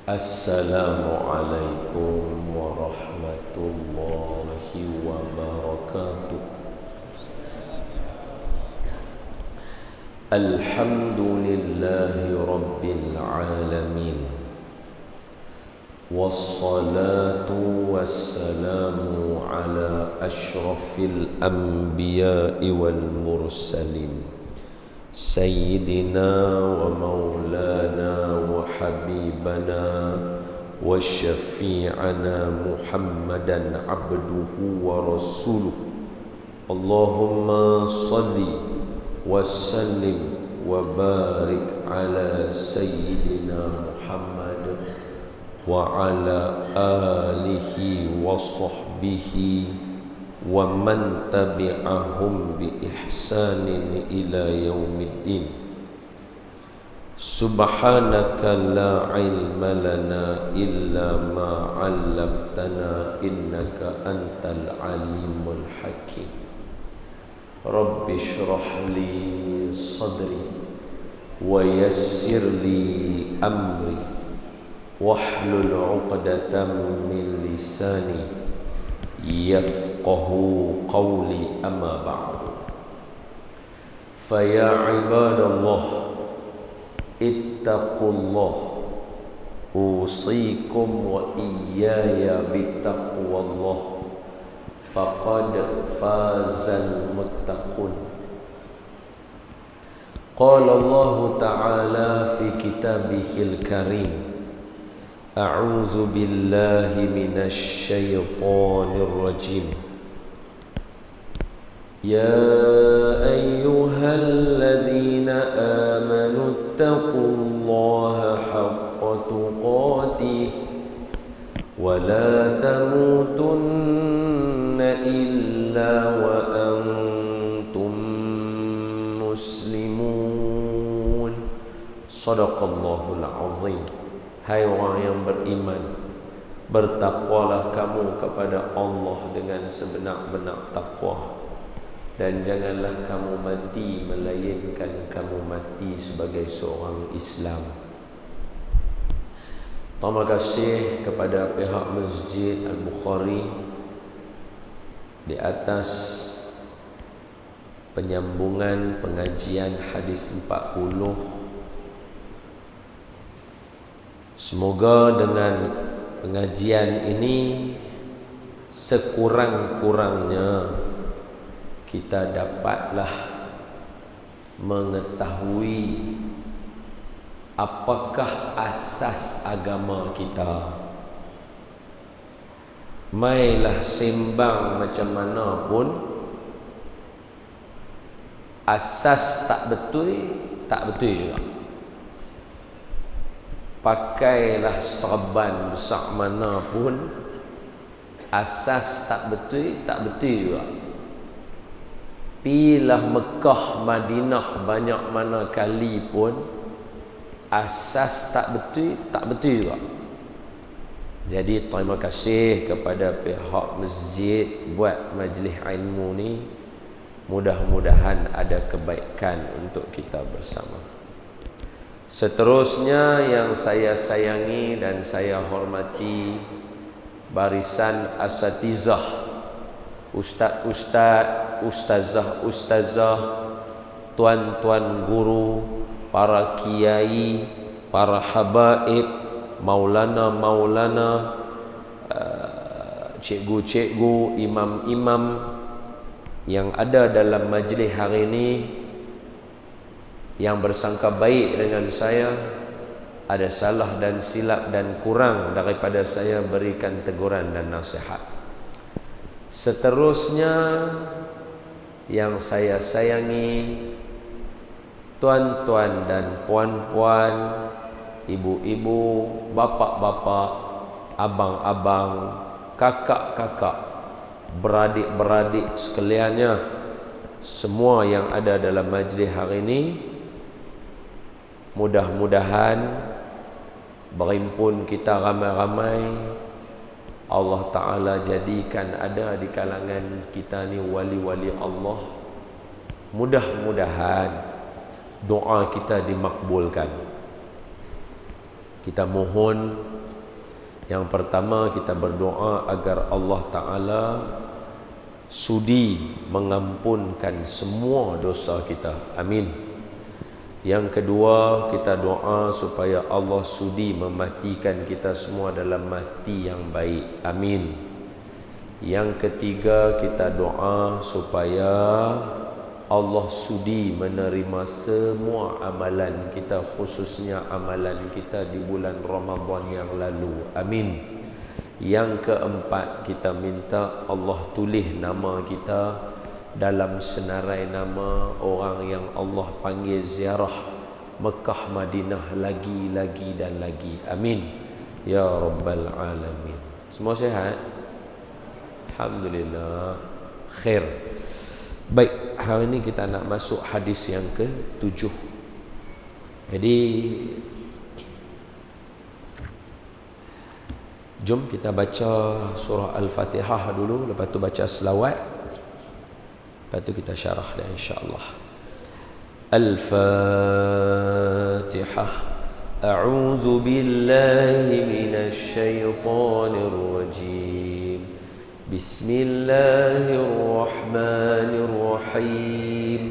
Assalamualaikum warahmatullahi wabarakatuh. Alhamdulillahi rabbil alamin. Wassalatu wassalamu ala ashrafil anbiya'i wal mursalin Sayyidina wa maulana wa habibana wa syafi'ana Muhammadan abduhu wa rasuluh. Allahumma salli wa sallim wa barik ala Sayyidina Muhammad wa ala alihi wa sahbihi wa man tabi'ahum bi ihsanin ila yaumiddin. Subhanaka la ilma lana illa ma 'allamtana innaka antal alimul hakim. Rabbi shrah li sadri wa yassir li amri wahlul 'uqdatam min lisani yafqahu qawli amma ba'du. Faya ibadallah ittaqullah usikum wa iyaya bittaqwallah faqad fazal muttaqun. Qala Allah ta'ala fi kitabihil karim, A'udzu billahi minasy syaithanir rajim. Ya ayyuhalladzina amanu taqullaha haqqa tuqatih wa la tamutunna illa wa antum muslimun. Shadaqallahul azim. Hai orang yang beriman, bertakwalah kamu kepada Allah dengan sebenar-benar takwa, dan janganlah kamu mati melainkan kamu mati sebagai seorang Islam. Terima kasih kepada pihak Masjid Al-Bukhari di atas penyambungan pengajian hadis 40. Semoga dengan pengajian ini sekurang-kurangnya kita dapatlah mengetahui apakah asas agama kita. Mailah sembang macam mana pun, asas tak betul juga. Pakailah serban besar mana pun, asas tak betul juga. Pilah Mekah, Madinah banyak mana kali pun, asas tak betul juga. Jadi terima kasih kepada pihak masjid buat majlis ilmu ni. Mudah-mudahan ada kebaikan untuk kita bersama. Seterusnya yang saya sayangi dan saya hormati, barisan asatizah, ustaz-ustaz, ustazah, tuan-tuan guru, para kiai, para habaib, maulana, cikgu-cikgu, imam-imam yang ada dalam majlis hari ini, yang bersangka baik dengan saya, ada salah dan silap dan kurang daripada saya berikan teguran dan nasihat. Seterusnya yang saya sayangi, tuan-tuan dan puan-puan, ibu-ibu, bapak-bapak, abang-abang, kakak-kakak, beradik-beradik sekaliannya, semua yang ada dalam majlis hari ini, mudah-mudahan berhimpun kita ramai-ramai, Allah Ta'ala jadikan ada di kalangan kita ni wali-wali Allah. Mudah-mudahan doa kita dimakbulkan. Kita mohon, yang pertama kita berdoa agar Allah Ta'ala sudi mengampunkan semua dosa kita. Amin. Yang kedua, kita doa supaya Allah sudi mematikan kita semua dalam mati yang baik. Amin. Yang ketiga, kita doa supaya Allah sudi menerima semua amalan kita, khususnya amalan kita di bulan Ramadan yang lalu. Amin. Yang keempat, kita minta Allah tulis nama kita dalam senarai nama orang yang Allah panggil ziarah Mekah Madinah lagi dan lagi. Amin. Ya Rabbal Alamin. Semua sihat? Alhamdulillah. Khair. Baik, hari ini kita nak masuk hadis yang ke-7. Jadi jom kita baca surah Al-Fatihah dulu, lepas tu baca selawat, lepas tu kita syarah dah insya-Allah. Al-Fatihah. A'udzu billahi minasy syaithanir rajim. Bismillahirrahmanirrahim.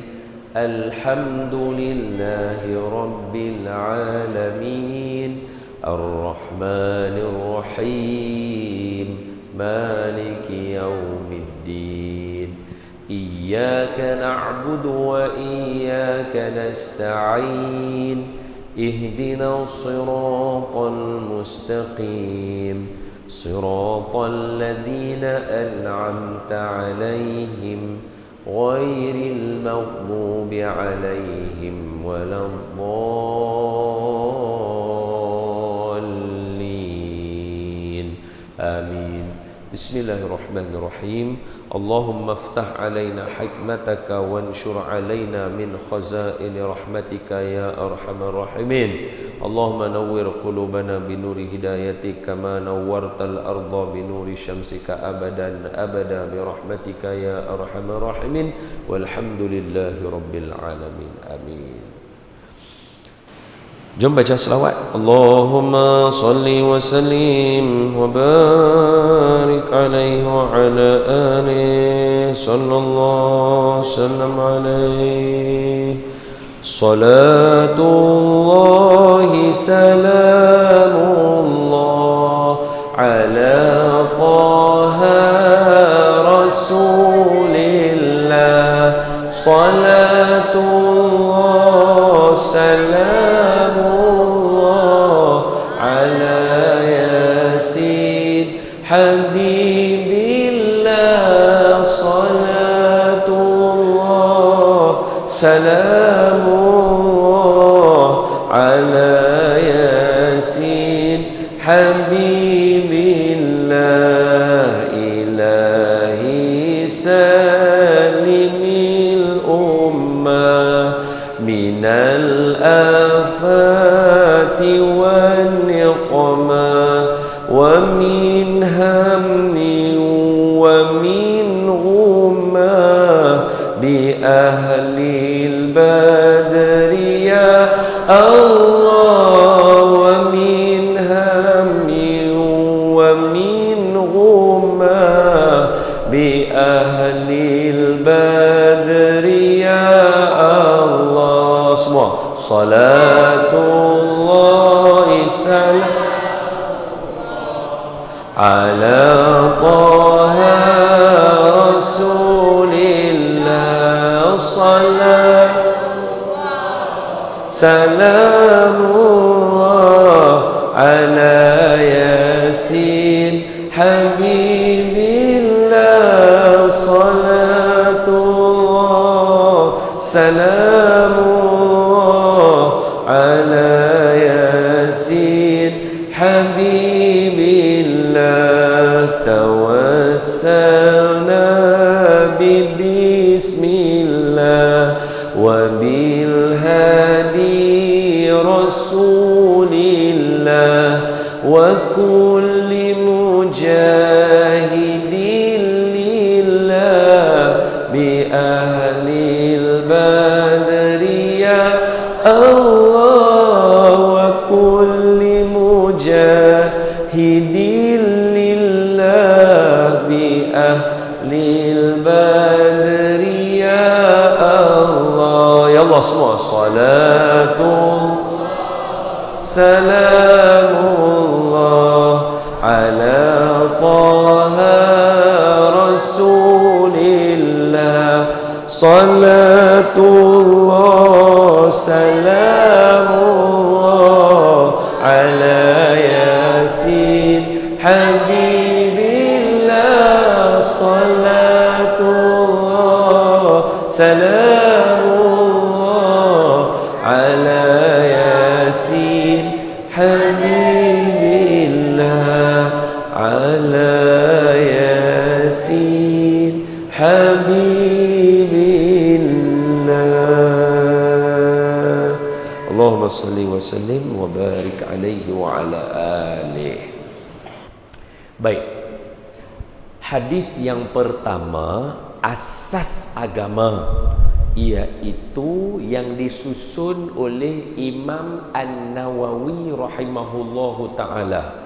Alhamdulillahi rabbil alamin. Ar-Rahmanir-Rahim. Maliki yaumiddin. Iyyaka na'budu wa iyyaka nasta'in. Ihdinas siratal mustaqim. صراط الذين أنعمت عليهم غير المغضوب عليهم ولا الضالين آمين. بسم الله الرحمن الرحيم. اللهم افتح علينا حكمتك وانشر علينا من خزائن رحمتك يا أرحم الراحمين. اللهم نور قلوبنا بنور هدايتك كما نورت الأرض بنور شمسك أبدا أبدا برحمتك يا أرحم الراحمين. والحمد لله رب العالمين. آمين. Jom baca selawat. Allahumma salli wa sallim wa barik alaihi wa ala alihi sallallahu sallam alaihi. Salatullahi salamullah ala taha rasulillah. Salatullah salam Habibillah. Salatullah salamullah ala Yasin. Habibillah ilahi salimil ummah minal afati wan niqmah wa min hamni wa min ghumma bi ahlil badri ya Allah. Wa min hamni wa min ghumma bi ahlil badri ya Allah. Semua salatullah salam ala taha rasulillah. Salat salamullah ala Yasin. Habibillah. Salatullah salamullah ala Yasin. Habibillah. Tawassalna bismillah wa bil hadi rasulillah wa kulli mujahidin lillah bi ahlil badri ya Allah. Wa kulli salamullah ala taha rasulillah salatullah salamullah ala yasin habibillah salatullah salamullah ala yasin habibillah ala yasin habibillah. Allahumma salli wa sallim wa barik alaihi wa ala alihi. Baik, hadis yang pertama, asas agama, iaitu yang disusun oleh Imam An-Nawawi rahimahullahu ta'ala.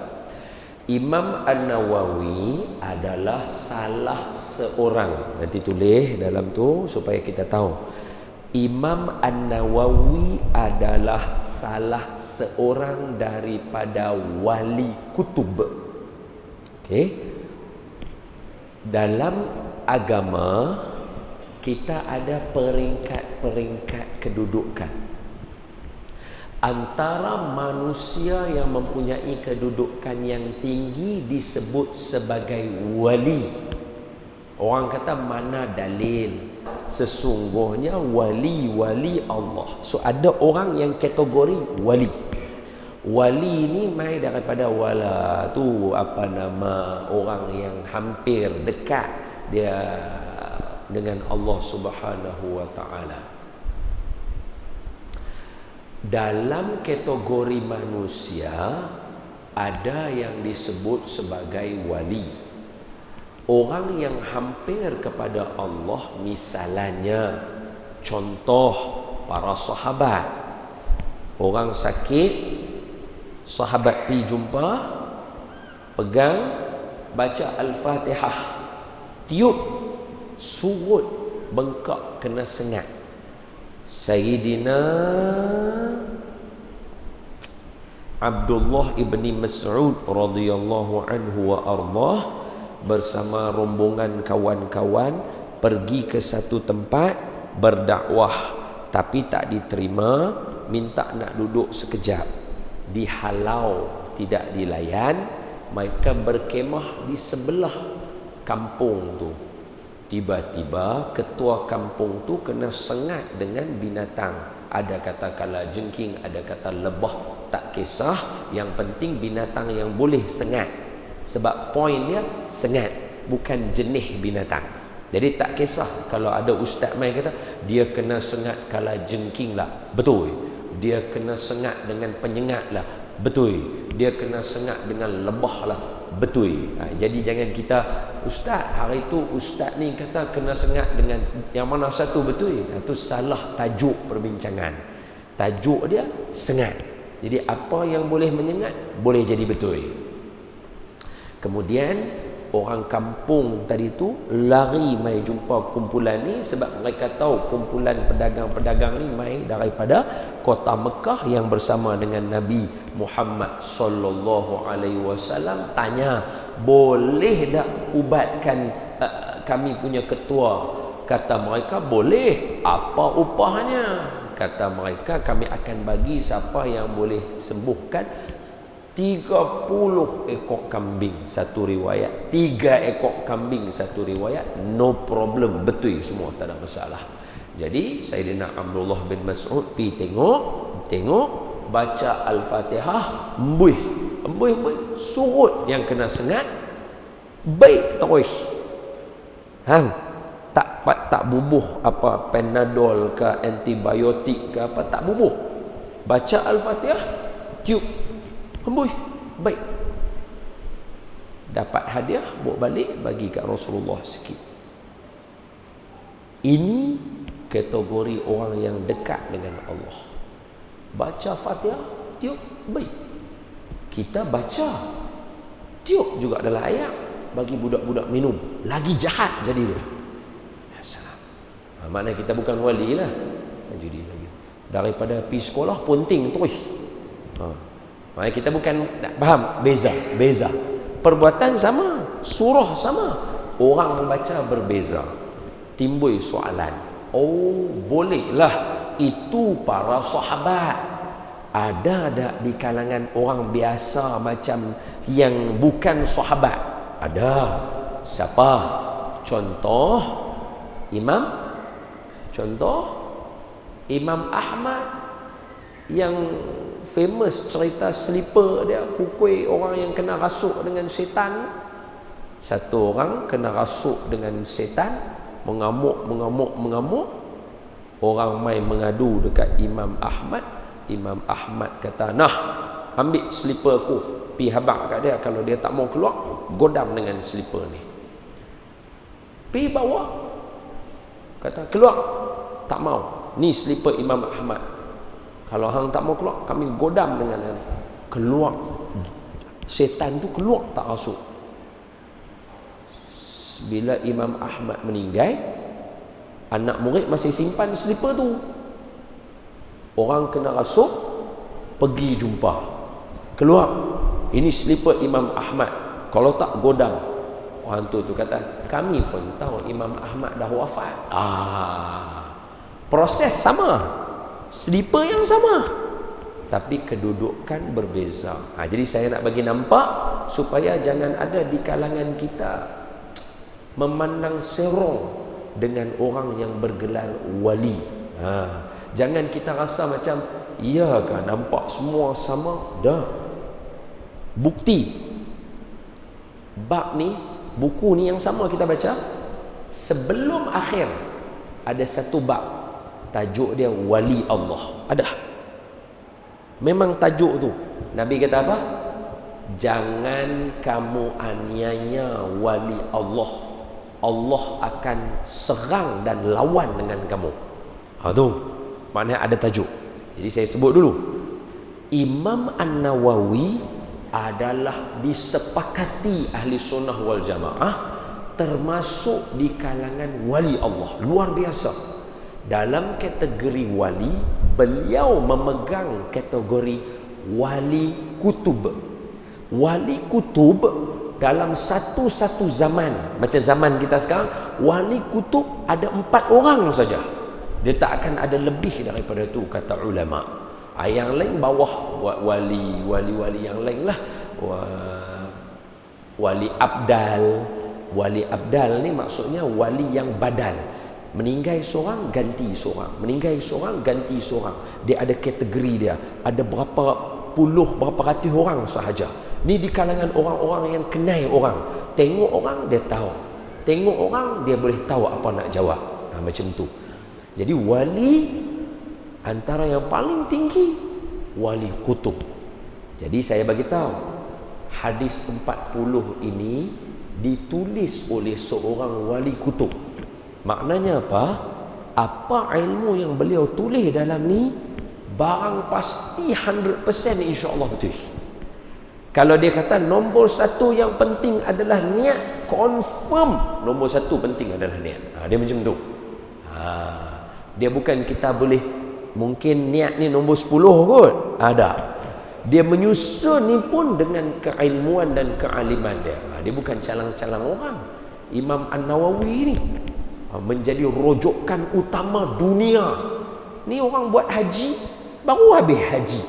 Imam An-Nawawi adalah salah seorang, nanti tulis dalam tu supaya kita tahu. Imam An-Nawawi adalah salah seorang daripada wali kutub. Okey. Dalam agama kita ada peringkat-peringkat kedudukan. Antara manusia yang mempunyai kedudukan yang tinggi disebut sebagai wali. Orang kata mana dalil? Sesungguhnya wali Allah. So ada orang yang kategori wali. Wali ni mai daripada wala tu, apa nama, orang yang hampir dekat dia dengan Allah Subhanahu wa taala. Dalam kategori manusia ada yang disebut sebagai wali. Orang yang hampir kepada Allah, misalnya contoh para sahabat. Orang sakit, sahabat pergi jumpa, pegang, baca Al-Fatihah, tiup, surut, bengkak, kena sengat. Sayyidina Abdullah ibni Mas'ud radhiyallahu anhu wa ardah bersama rombongan kawan-kawan pergi ke satu tempat berdakwah, tapi tak diterima, minta nak duduk sekejap, dihalau, tidak dilayan. Mereka berkemah di sebelah kampung tu. Tiba-tiba ketua kampung tu kena sengat dengan binatang. Ada kata kala jengking, ada kata lebah, tak kisah. Yang penting binatang yang boleh sengat. Sebab poin dia sengat, bukan jenis binatang. Jadi tak kisah kalau ada ustaz mai kata dia kena sengat kala jengking lah, betul. Dia kena sengat dengan penyengat lah, betul. Dia kena sengat dengan lebah lah, betul. Jadi jangan kita, ustaz hari tu ustaz ni kata kena sengat dengan yang mana satu, betul. Itu salah tajuk perbincangan. Tajuk dia sengat. Jadi apa yang boleh menyengat boleh jadi betul. Kemudian orang kampung tadi tu lari mai jumpa kumpulan ni, sebab mereka tahu kumpulan pedagang-pedagang ni mai daripada kota Mekah yang bersama dengan Nabi Muhammad sallallahu alaihi wasallam. Tanya, boleh tak ubatkan kami punya ketua? Kata mereka, boleh. Apa upahnya? Kata mereka, kami akan bagi siapa yang boleh sembuhkan 30 ekor kambing satu riwayat, 3 ekor kambing satu riwayat, no problem, betul semua, tak ada masalah. Jadi Sayyidina Abdullah bin Mas'ud pergi tengok, baca Al-Fatihah, embuih, surut yang kena sengat, baik terus. Tak bubuh apa Panadol ke antibiotik ke apa, tak bubuh. Baca Al-Fatihah, tiup, embuih, baik. Dapat hadiah, bawa balik, bagi kat Rasulullah sikit. Ini kategori orang yang dekat dengan Allah. Baca Fatihah, tiup, baik. Kita baca, tiup juga adalah ayat, bagi budak-budak minum, lagi jahat jadi dia. Maknanya kita bukan wali lah. Jadi lagi daripada pergi sekolah punting terus. Maknanya kita bukan faham beza. Perbuatan sama, surah sama, orang membaca berbeza. Timbul soalan, oh bolehlah itu para sahabat. Ada tak di kalangan orang biasa macam yang bukan sahabat? Ada. Siapa? Contoh Imam Ahmad yang famous cerita slipper dia pukul orang yang kena rasuk dengan setan. Satu orang kena rasuk dengan setan, mengamuk. Orang mai mengadu dekat Imam Ahmad. Imam Ahmad kata, nah, ambil slipper aku, pi habaq kat dia. Kalau dia tak mau keluar, godam dengan slipper ni. Pi bawa, kata keluar, tak mau. Ni slipper Imam Ahmad. Kalau hang tak mau keluar, kami godam dengan dia. Keluar. Setan tu keluar tak rasuk. Bila Imam Ahmad meninggal, anak murid masih simpan slipper tu. Orang kena rasuk, pergi jumpa. Keluar. Ini slipper Imam Ahmad. Kalau tak godam. Orang tu kata, kami pun tahu Imam Ahmad dah wafat. Proses sama, slipper yang sama, tapi kedudukan berbeza. Jadi saya nak bagi nampak supaya jangan ada di kalangan kita memandang serong dengan orang yang bergelar wali. Jangan kita rasa macam, iya kan nampak semua sama. Dah. Bukti bab ni, buku ni yang sama kita baca, sebelum akhir ada satu bab, tajuk dia wali Allah. Ada. Memang tajuk tu. Nabi kata apa? Jangan kamu aniaya wali Allah. Allah akan serang dan lawan dengan kamu. Tu maknanya ada tajuk. Jadi saya sebut dulu. Imam An-Nawawi adalah disepakati ahli sunnah wal jamaah termasuk di kalangan wali Allah. Luar biasa. Dalam kategori wali, beliau memegang kategori wali kutub. Wali kutub dalam satu-satu zaman, macam zaman kita sekarang, wali kutub ada 4 orang saja. Dia tak akan ada lebih daripada itu, kata ulama. Yang lain bawah wali yang lain lah. Wali abdal. Wali abdal ni maksudnya wali yang badal. Meninggal seorang, ganti seorang. Meninggal seorang, ganti seorang. Dia ada kategori dia. Ada berapa puluh, berapa ratus orang sahaja. Ni di kalangan orang-orang yang kenal orang. Tengok orang, dia tahu. Tengok orang, dia boleh tahu apa nak jawab. Macam tu. Jadi wali antara yang paling tinggi, wali kutub. Jadi saya bagi tahu, hadis 40 ini ditulis oleh seorang wali kutub. Maknanya apa? Apa ilmu yang beliau tulis dalam ni, barang pasti 100% insya-Allah betul. Kalau dia kata nombor 1 yang penting adalah niat, confirm nombor 1 penting adalah niat. Dia macam tu. Dia bukan kita boleh, mungkin niat ni nombor 10 kot. Ada. Dia menyusun ni pun dengan keilmuan dan kealiman dia. Dia bukan calang-calang orang. Imam An-Nawawi ni menjadi rojokan utama dunia. Ni orang buat haji, baru habis haji.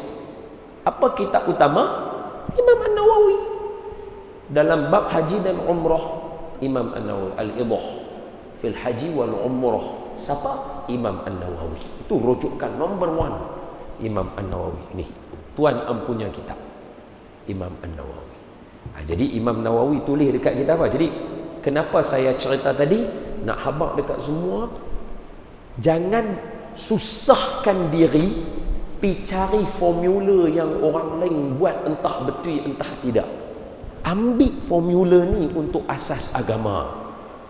Apa kitab utama? Imam An-Nawawi. Dalam bab haji dan umrah, Imam An-Nawawi, Al-Idah fil haji wal umrah. Siapa? Imam An-Nawawi. Itu rujukan nombor 1. Imam An-Nawawi ni tuan empunya kitab, Imam An-Nawawi. Jadi Imam Nawawi tulis dekat kita apa? Jadi kenapa saya cerita tadi, nak habaq dekat semua, jangan susahkan diri pi cari formula yang orang lain buat, entah betul entah tidak. Ambil formula ni untuk asas agama.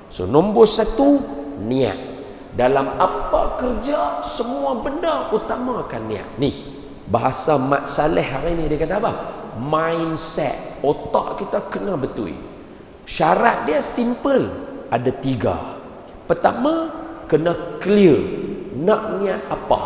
So nombor 1, niat. Dalam apa kerja, semua benda utamakan niat. Ni bahasa Mat Saleh hari ni dia kata apa? Mindset. Otak kita kena betul. Syarat dia simple, ada 3. Pertama, kena clear nak niat apa.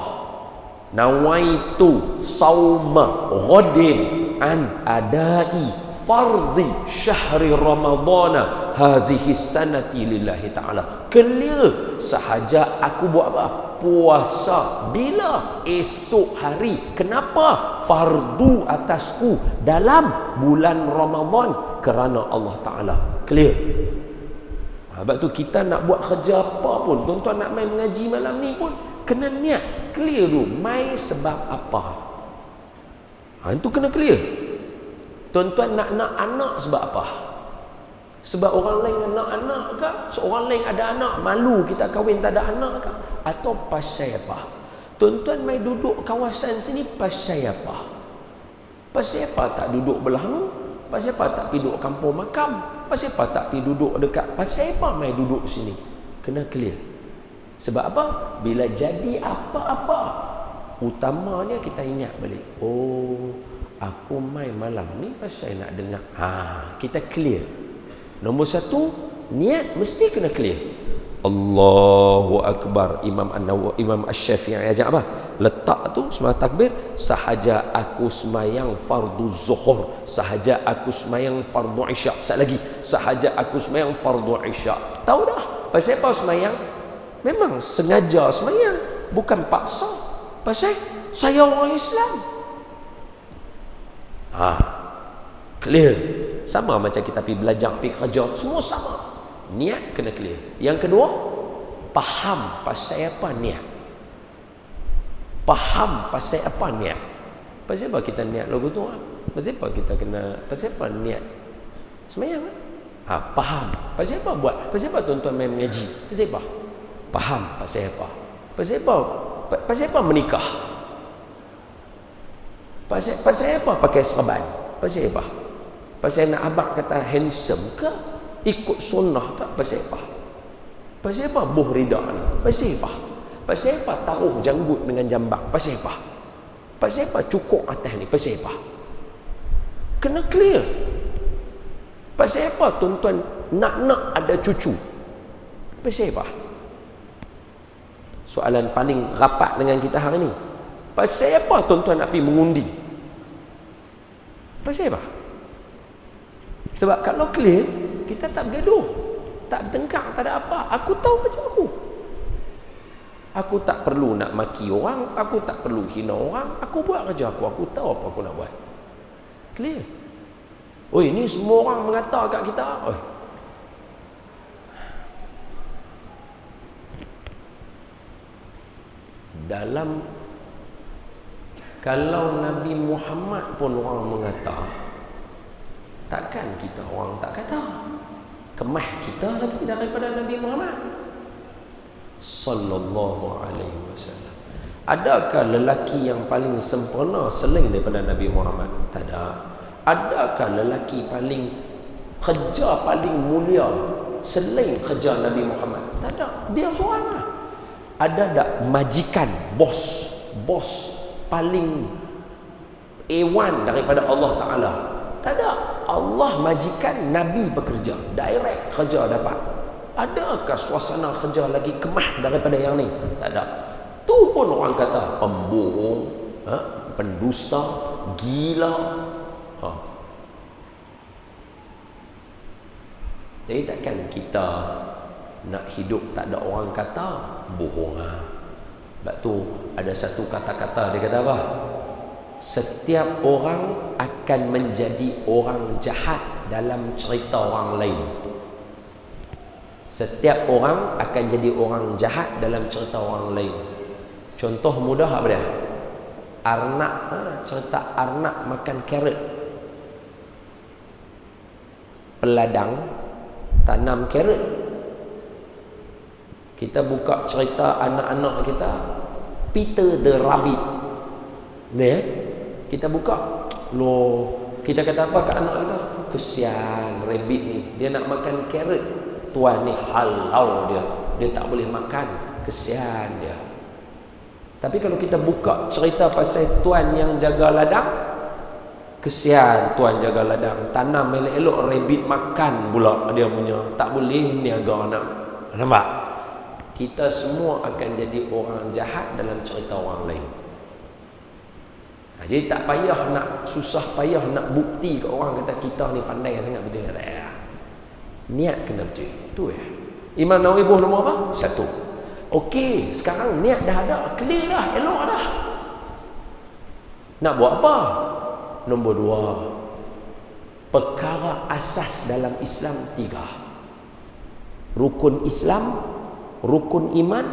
Nawaitu sauma ghadin. an adai fardi syahri ramadana hazihi sanati lillahi ta'ala. Clear. Sahaja aku buat apa? Puasa. Bila? Esok hari. Kenapa? Fardu atasku dalam bulan Ramadan kerana Allah Ta'ala. Clear. Sebab tu kita nak buat kerja apa pun, tuan-tuan nak main mengaji malam ni pun kena niat clear tu, mai sebab apa. Itu kena clear. Tuan-tuan nak anak sebab apa? Sebab orang lain nak anak ke? Seorang lain ada anak, malu kita kahwin tak ada anak ke? Atau pasal apa? Tuan-tuan mai duduk kawasan sini pasal apa? Pasal apa tak duduk belah ni? Pasal apa tak pergi duduk kampung makam? Pasal apa tak pergi duduk dekat? Pasal apa mai duduk sini? Kena clear. Sebab apa? Bila jadi apa-apa, utamanya kita ingat balik. Oh, aku mai malam ni pasal nak dengar. Kita clear. Nombor satu, niat mesti kena clear. Allahu Akbar. Imam An-Nawawi, Imam Asy-Syafi'i ajak apa? Letak tu semua takbir, sahaja aku semayang fardu zuhur, sahaja aku semayang fardu isyak. Sat lagi, sahaja aku semayang fardu isyak. Tahu dah pasal apa semayang? Memang sengaja semayang, bukan paksa. Pasal saya orang Islam. Clear. Sama macam kita pergi belajar, pergi kerja, semua sama. Niat kena clear. Yang kedua, faham pasal apa niat. Faham pasal apa niat. Pasal apa kita niat lagu tu? Pasal apa kita kena, pasal apa niat semayang? Faham. Pasal apa buat? Pasal apa tuan-tuan main mengaji? Pasal apa? Faham pasal apa? Pasal apa? Pasal apa menikah? Pasal apa pakai serban? Pasal apa? Pasal nak abang kata handsome ke? Ikut sunnah ke? Pasal apa? Pasal apa buh rida ni? Pasal apa? Pasal apa taruh janggut dengan jambang? Pasal apa? Pasal apa cukup atas ni? Pasal apa? Kena clear. Pasal apa tuan-tuan nak ada cucu? Pasal apa? Soalan paling rapat dengan kita hari ni. Pasal apa tuan-tuan nak pergi mengundi? Pasal apa? Sebab kalau clear, kita tak bergaduh, tak bertengkar, tak ada apa. Aku tahu macam aku. Aku tak perlu nak maki orang, aku tak perlu hina orang, aku buat kerja aku. Aku tahu apa aku nak buat. Clear. Oi, ni semua orang mengata kat kita. Oi. Dalam kalau Nabi Muhammad pun orang mengata, takkan kita orang tak kata. Kemah kita lagi daripada Nabi Muhammad sallallahu alaihi wasallam. Adakah lelaki yang paling sempurna selain daripada Nabi Muhammad? Tak ada. Adakah lelaki paling kerja paling mulia selain kerja Nabi Muhammad? Tak ada. Dia seorang lah. Ada tak majikan, bos paling A1 daripada Allah Ta'ala? Tak ada. Allah majikan, Nabi bekerja direct, kerja dapat. Adakah suasana kerja lagi kemah daripada yang ni? Tak ada. Tu pun orang kata pembohong, pendusta, gila. Jadi takkan kita nak hidup tak ada orang kata bohong. Sebab tu ada satu kata-kata, dia kata apa? Setiap orang akan menjadi orang jahat dalam cerita orang lain. Setiap orang akan jadi orang jahat dalam cerita orang lain. Contoh mudah apa dia? Arnab, cerita Arnab makan carrot. Peladang tanam carrot. Kita buka cerita anak-anak kita, Peter the Rabbit. Ni kita buka. Kita kata apa kat anak kita? Kesian rabbit ni, dia nak makan carrot. Tuan ni halau dia tak boleh makan, kesian dia. Tapi kalau kita buka cerita pasal tuan yang jaga ladang, kesian tuan jaga ladang, tanam elok-elok, rabbit makan pula dia punya, tak boleh niaga anak. Nampak? Kita semua akan jadi orang jahat dalam cerita orang lain. Jadi tak payah nak susah payah nak bukti ke orang kata kita ni pandai sangat betul. Niat kena betul. Tu ya. Imam Nawawi buah nombor apa? 1. Okey, sekarang niat dah ada, clear dah, elok dah. Nak buat apa? Nombor 2. Perkara asas dalam Islam 3. Rukun Islam, rukun iman,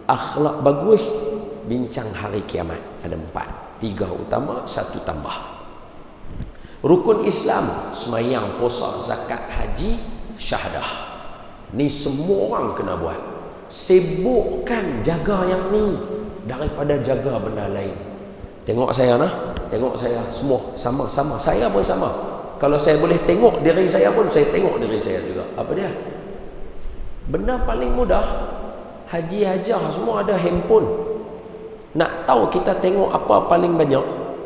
akhlak bagus, bincang hari kiamat. Ada 4. 3 utama, 1 tambah. Rukun Islam, semayang, puasa, zakat, haji, syahadah. Ni semua orang kena buat. Sibukkan jaga yang ni daripada jaga benda lain. Tengok saya nah, tengok saya semua sama-sama. Saya pun sama. Kalau saya boleh tengok diri saya pun, saya tengok diri saya juga. Apa dia? Benda paling mudah, haji hajah semua ada handphone. Nak tahu kita tengok apa paling banyak,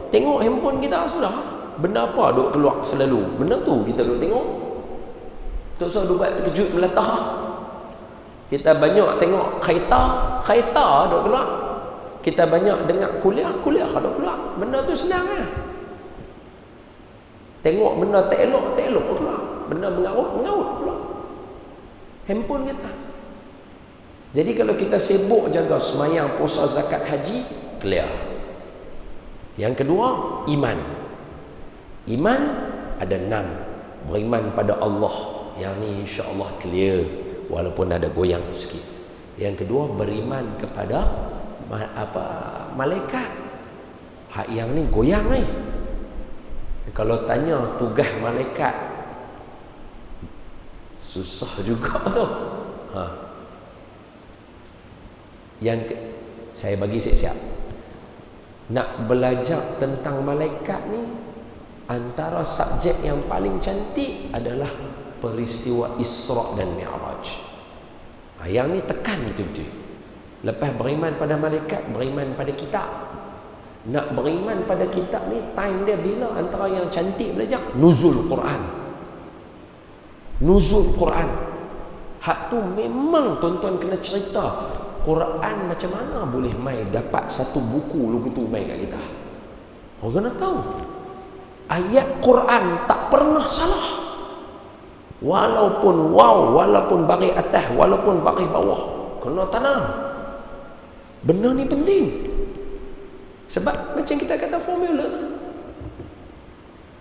tengok handphone kita sudah. Benda apa duk keluar selalu, benda tu kita duk tengok. Tak usah duk buat terkejut melatah. Kita banyak tengok khaita duk keluar. Kita banyak dengar kuliah duk keluar. Benda tu senang lah. Tengok benda tak elok keluar. Benda mengarut keluar. Handphone kita. Jadi kalau kita sibuk jaga semayang, puasa, zakat, haji, clear. Yang kedua, iman. Iman ada 6. Beriman pada Allah. Yang ni insya-Allah clear walaupun ada goyang sikit. Yang kedua, beriman kepada malaikat. Hak yang ni goyang ni. Kalau tanya tugas malaikat, susah juga tu. Saya bagi siap-siap. Nak belajar tentang malaikat ni, antara subjek yang paling cantik adalah peristiwa Isra dan Mi'raj. Yang ni tekan betul-betul. Lepas beriman pada malaikat, beriman pada kitab. Nak beriman pada kitab ni, time dia bila antara yang cantik belajar? Nuzul Quran. Nuzul Quran. Hak tu memang tuan-tuan kena cerita. Quran macam mana boleh mai dapat satu buku lugu tu mai kat kita. Orang kena tahu. Ayat Quran tak pernah salah. Walaupun walaupun baris atas, walaupun baris bawah, kena tanam. Benda ni penting. Sebab macam kita kata formula.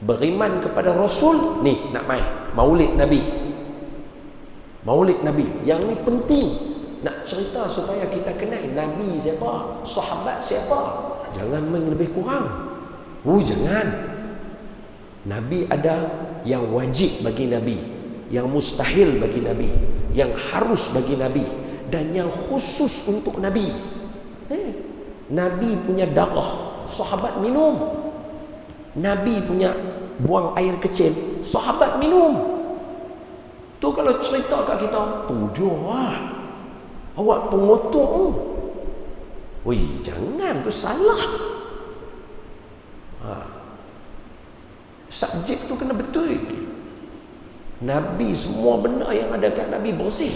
Beriman kepada Rasul, ni nak mai Maulid Nabi. Maulid Nabi. Yang ni penting. Nak cerita supaya kita kenal Nabi siapa, sahabat siapa. Jangan main lebih kurang. Jangan. Nabi ada yang wajib bagi Nabi, yang mustahil bagi Nabi, yang harus bagi Nabi, dan yang khusus untuk Nabi. Nabi punya darah, sahabat minum. Nabi punya buang air kecil, sahabat minum. Tu kalau cerita kat kita, tujuh lah. Awak pengotor. Jangan, tu salah. Subjek tu kena betul. Nabi, semua benda yang ada kat Nabi bersih.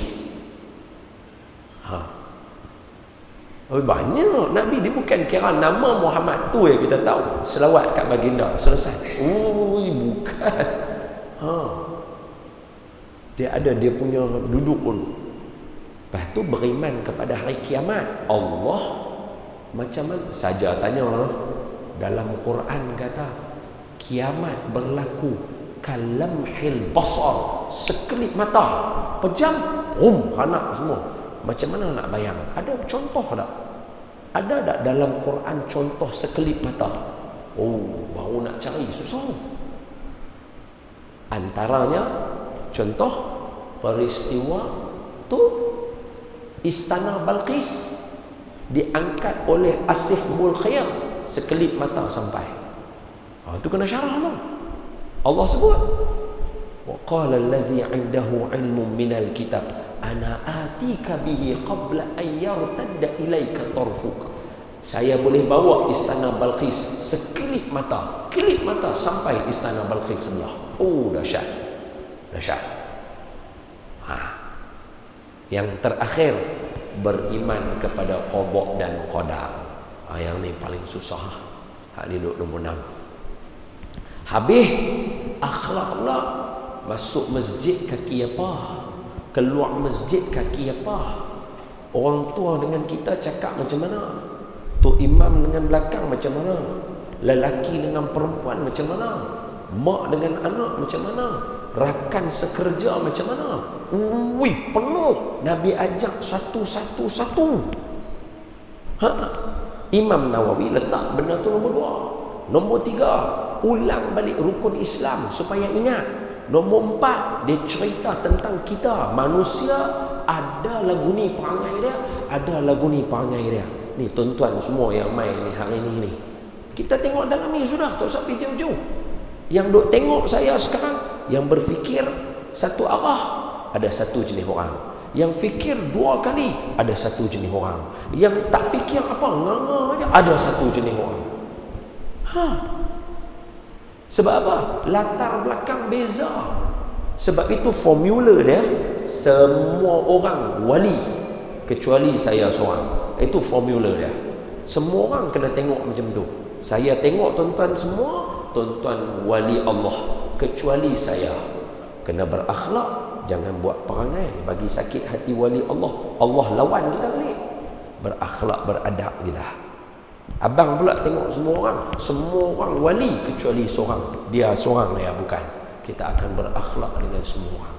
Banyak. Nabi dia bukan kira nama Muhammad tu yang kita tahu. Selawat kat baginda, selesai. Bukan. Dia ada dia punya duduk dulu. Lepas tu beriman kepada hari kiamat. Allah macam mana? Saja tanya dalam Quran kata kiamat berlaku kalamhil basar, sekelip mata, pejam, kanak semua. Macam mana nak bayang? Ada contoh tak? Ada tak dalam Quran contoh sekelip mata? Baru nak cari susah. Antaranya contoh peristiwa tu Istana Balqis diangkat oleh Asif Bulkhiyar, sekelip mata sampai. Itu kena syarah lah. Allah sebut wa qala allazi 'indahu 'ilmun minal kitab ana atika bihi qabla an yartadda ilaika tarfuka. Saya boleh bawa istana Balqis sekelip mata, kelip mata sampai istana Balqis sebelah. Dahsyat. Yang terakhir, beriman kepada qada dan qadar. Yang ni paling susah. Hak ni duduk nombor 6. Habis akhlak pula, masuk masjid kaki apa, keluar masjid kaki apa. Orang tua dengan kita cakap macam mana, tok imam dengan belakang macam mana, lelaki dengan perempuan macam mana, mak dengan anak macam mana, rakan sekerja macam mana. Penuh. Nabi ajak satu-satu. Imam Nawawi letak benda tu nombor 2. Nombor 3, ulang balik rukun Islam supaya ingat. Nombor 4, dia cerita tentang kita manusia, ada lagu ni perangai dia, ada lagu ni perangai dia. Ni tuan-tuan semua yang main ni hari ni, kita tengok dalam ni sudah, tak usah pergi jauh-jauh. Yang duk tengok saya sekarang, yang berfikir satu arah, ada satu jenis orang. Yang fikir 2 kali, ada satu jenis orang. Yang tak fikir apa, nganga aja, ada satu jenis orang. Sebab apa? Latar belakang beza. Sebab itu formula dia, semua orang wali kecuali saya seorang. Itu formula dia. Semua orang kena tengok macam tu. Saya tengok tuan-tuan semua, tuan-tuan wali Allah, kecuali saya. Kena berakhlak, jangan buat perangai bagi sakit hati wali Allah. Allah lawan kita balik. Berakhlak, beradab kita. Abang pula tengok semua orang wali kecuali seorang. Dia seorang ya, bukan. Kita akan berakhlak dengan semua orang.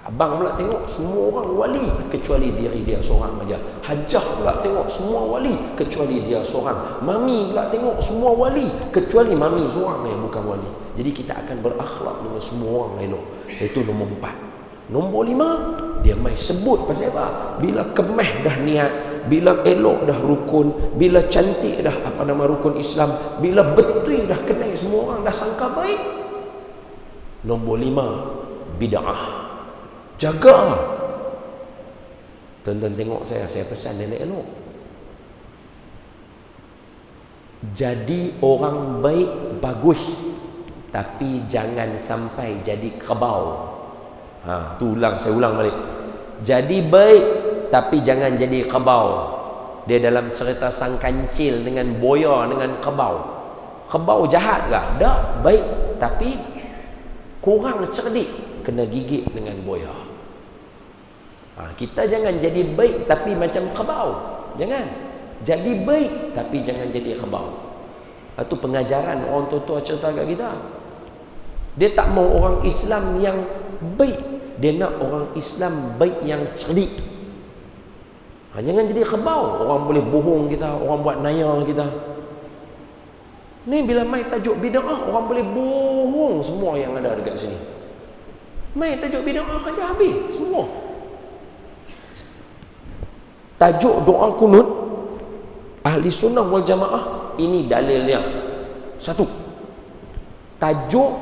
Abang pula tengok semua orang wali kecuali diri dia seorang saja. Hajah pula tengok semua wali kecuali dia seorang. Mami pula tengok semua wali kecuali mami seorang yang bukan wali. Jadi kita akan berakhlak dengan semua orang elok. Itu nombor 4. Nombor 5, dia mai sebut pasal apa? Bila kemeh dah niat, bila elok dah rukun, bila cantik dah rukun Islam, bila betul dah kenal semua orang, dah sangka baik. Nombor 5, bid'ah. Jaga. Tuan-tuan tengok saya pesan nenek elok. Jadi orang baik bagus, tapi jangan sampai jadi kebau. Saya ulang balik. Jadi baik tapi jangan jadi kebau. Dia dalam cerita sang kancil dengan boya dengan kebau. Kebau jahat ke? Tak, baik tapi kurang cerdik, kena gigit dengan boya. Kita jangan jadi baik tapi macam kebau. Jangan. Jadi baik tapi jangan jadi kebau. Itu pengajaran orang tua-tua cerita kat kita. Dia tak mau orang Islam yang baik, dia nak orang Islam baik yang cerdik. Jangan jadi kebau. Orang boleh bohong kita, orang buat naya kita. Ni bila mai tajuk bid'ah, orang boleh bohong semua yang ada dekat sini. Mai tajuk bid'ah aja habis semua. Tajuk doa kunut Ahli Sunnah wal Jamaah, ini dalilnya. 1. Tajuk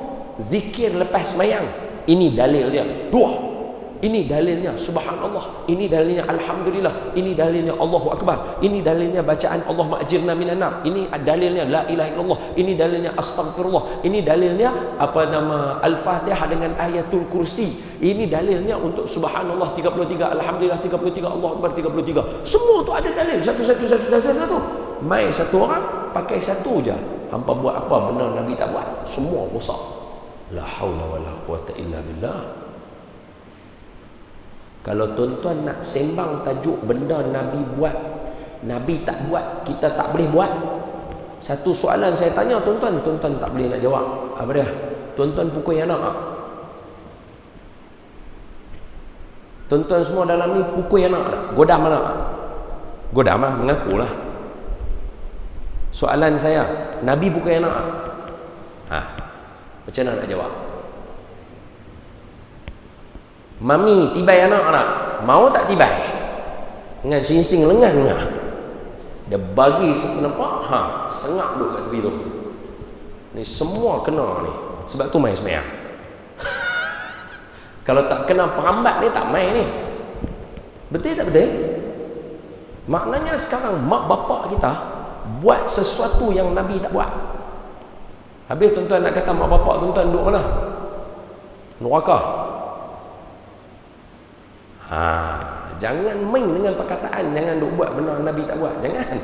zikir lepas sembahyang, ini dalil dia. 2, ini dalilnya subhanallah, ini dalilnya alhamdulillah, ini dalilnya Allahu akbar, ini dalilnya bacaan Allahumma ajirna minan nar, ini dalilnya la ilaha illallah, ini dalilnya astaghfirullah, ini dalilnya al-Fatihah dengan ayatul kursi, ini dalilnya untuk subhanallah 33, alhamdulillah 33, Allahu akbar 33. Semua tu ada dalil satu. Mai satu orang pakai satu je, hampa buat apa benda Nabi tak buat, semua rosak. La haula wala quwata illa billah. Kalau tuan-tuan nak sembang tajuk benda Nabi buat, Nabi tak buat, kita tak boleh buat. Satu soalan saya tanya tuan-tuan, tuan-tuan tak boleh nak jawab. Apa dia? Tuan-tuan pukul anak tak? Tuan-tuan semua dalam ni pukul anak tak? Godam anak tak? Godam lah, mengakulah. Soalan saya, Nabi pukul anak tak? Macam mana nak jawab? Mami tibai anak tak? Mau tak tibai? Dengan sing-sing lengan ngah. Dia bagi nampak, sengak duduk kat tepi tu. Ni semua kena ni. Sebab tu main semayang. Kalau tak kena perambat ni, tak main ni. Betul tak betul? Maknanya sekarang mak bapak kita buat sesuatu yang Nabi tak buat. Habis tuan-tuan nak kata mak bapak tuan-tuan duduk mana? Neraka. Jangan main dengan perkataan, jangan duk buat benda Nabi tak buat, jangan.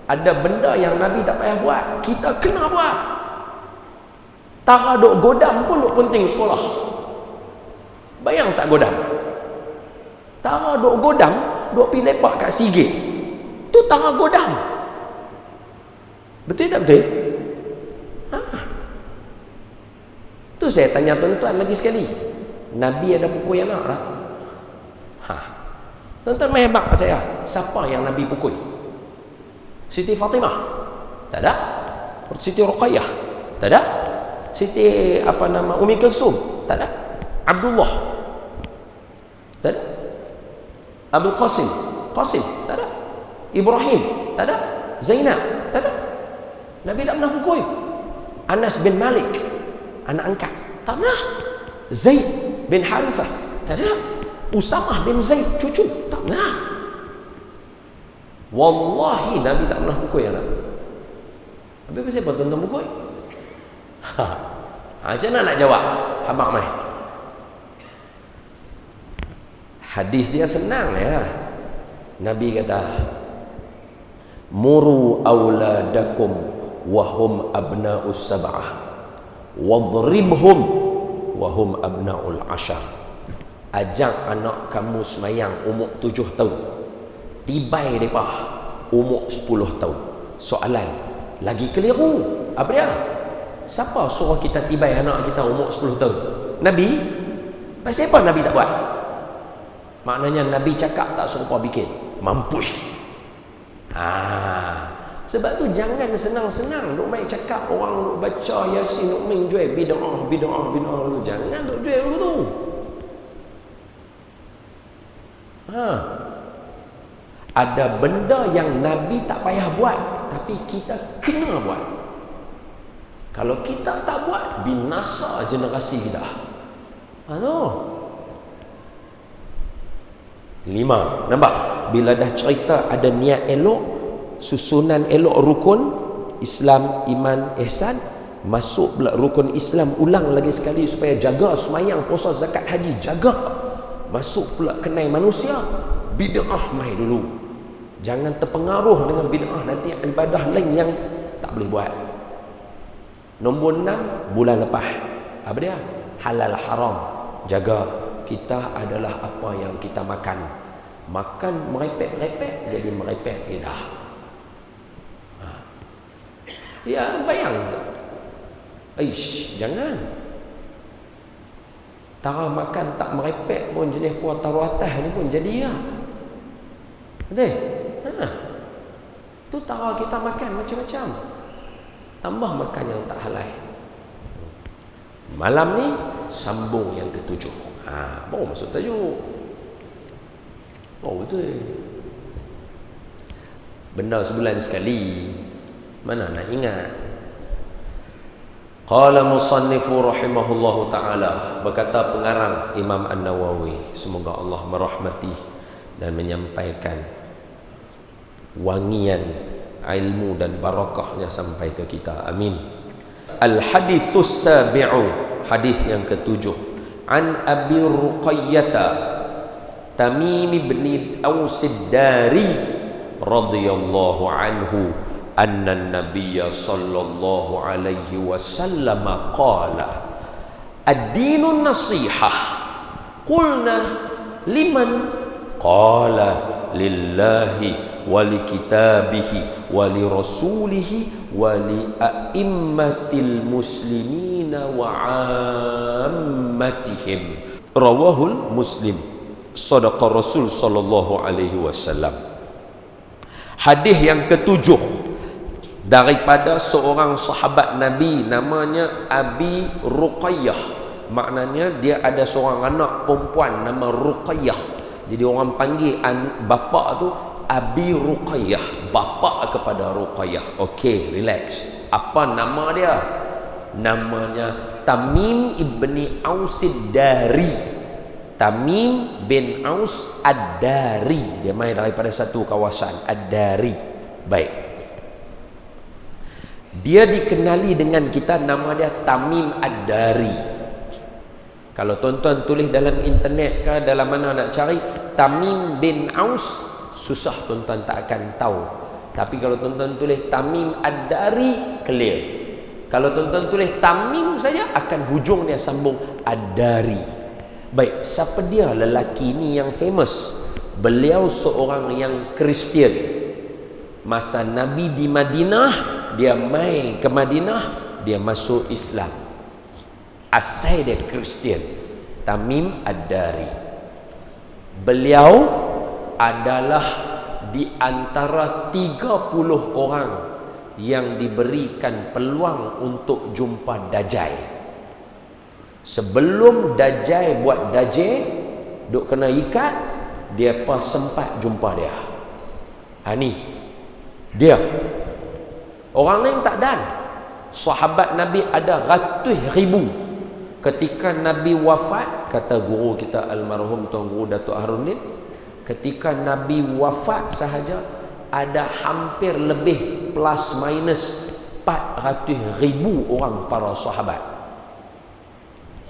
Ada benda yang Nabi tak payah buat, kita kena buat. Tara duk godam pun duk penting sekolah. Bayang tak godam? Tara duk godam, duk pergi lepak kat Sigit. Tu tara godam. Betul tak betul? Tu saya tanya tuan-tuan lagi sekali. Nabi ada pukul anak tak? Tuan-tuan main hebat kat saya. Siapa yang Nabi pukul? Siti Fatimah? Tak ada. Siti Ruqayyah? Tak ada. Siti Umi Kulsum? Tak ada. Abdullah? Tak ada. Abdul Qasim? Tak ada. Ibrahim? Tak ada. Zainab? Tak ada. Nabi tak pernah pukul. Anas bin Malik, anak angkat, tak pernah. Zaid bin Harithah? Tak ada. Usamah bin Zaid, cucu? Tak pernah. Wallahi Nabi tak pernah pukul anak. Habis pasal apa tuan-tuan pukul? Macam mana nak jawab? Habaq mai. Hadis dia senang ya. Nabi kata, muru auladakum wahum abna'us sab'ah wadribhum wahum abna'ul ashar. Ajak anak kamu semayang umur 7 tahun, tibai mereka umur 10 tahun. Soalan lagi keliru. Apa dia? Siapa suruh kita tibai anak kita umur 10 tahun? Nabi? Pasal apa Nabi tak buat? Maknanya Nabi cakap tak serupa bikin. Mampus. Sebab tu jangan senang-senang duk main cakap orang duk baca Yasin, duk main jual bid'ah dulu. Jangan duk jual dulu tu. Ada benda yang Nabi tak payah buat, tapi kita kena buat. Kalau kita tak buat, binasa generasi kita. Lima, nampak? Bila dah cerita ada niat elok, susunan elok rukun Islam, iman, ihsan, masuk pula rukun Islam ulang lagi sekali supaya jaga semayang, puasa, zakat, haji, jaga. Masuk pula kenai manusia, bid'ah mai dulu. Jangan terpengaruh dengan bid'ah, nanti ibadah lain yang tak boleh buat. Nombor 6, bulan lepas. Apa dia? Halal haram. Jaga. Kita adalah apa yang kita makan. Makan merepek-repek, jadi merepek kita. Ya, bayang. Jangan. Tara makan tak merepek pun jenis kuah taruh atas ni pun jadi ya. Betul? Tu tara kita makan macam-macam. Tambah makan yang tak halal. Malam ni sambung yang ke-7. Baru masuk tajuk. Betul. Benda sebulan sekali, mana nak ingat. Qala musannifu rahimahullahu ta'ala, berkata pengarang Imam An-Nawawi, semoga Allah merahmati dan menyampaikan wangian ilmu dan barakahnya sampai ke kita. Amin. Al-hadithus sabi'u, hadis yang ke-7. An Abi Ruqayyah Tamim bin Aus ad-Dari radhiyallahu anhu anna an-nabiy sallallahu alaihi wasallam qala ad-dinun nasihah. Qulna liman? Qala lillahi wa li kitabihi wa li rasulihi wa li a'immatil muslimina wa ammatihim. Rawahul Muslim. Sadaqa Rasul sallallahu alaihi wasallam. Hadis yang ke-7 daripada seorang sahabat Nabi namanya Abi Ruqayyah. Maknanya dia ada seorang anak perempuan nama Ruqayyah. Jadi orang panggil bapa tu Abi Ruqayyah, bapa kepada Ruqayyah. Okey, relax. Apa nama dia? Namanya Tamim ibni Aus ad-Dari. Tamim bin Aus ad-Dari. Dia main daripada satu kawasan, ad-Dari. Baik. Dia dikenali dengan kita nama dia Tamim ad-Dari. Kalau tuan-tuan tulis dalam internet ke dalam mana nak cari Tamim bin Aus, susah tuan-tuan tak akan tahu. Tapi kalau tuan-tuan tulis Tamim Ad-Dari, clear. Kalau tuan-tuan tulis Tamim saja, akan hujung dia sambung Ad-Dari. Baik, siapa dia lelaki ni yang famous? Beliau seorang yang Kristian. Masa Nabi di Madinah, dia mai ke Madinah, dia masuk Islam. Asal dia Kristian. Tamim Ad-Dari. Beliau adalah di antara 30 orang yang diberikan peluang untuk jumpa Dajjal. Sebelum Dajjal buat Dajjal duk kena ikat, dia pas sempat jumpa dia. Ni dia. Orang lain tak dan. Sahabat Nabi ada ratus ribu. Ketika Nabi wafat, kata guru kita almarhum Tuan Guru Datuk Haruddin, ketika Nabi wafat sahaja ada hampir lebih plus minus 400 ribu orang para sahabat.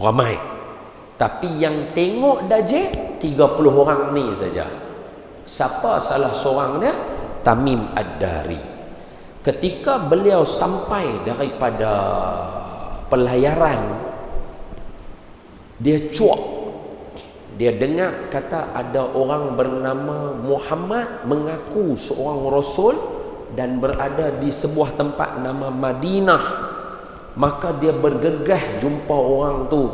Ramai. Tapi yang tengok Dajjal 30 orang ni saja. Siapa salah seorang dia? Tamim Ad-Dari. Ketika beliau sampai daripada pelayaran, dia cuak. Dia dengar kata ada orang bernama Muhammad mengaku seorang Rasul dan berada di sebuah tempat nama Madinah. Maka dia bergegah jumpa orang tu.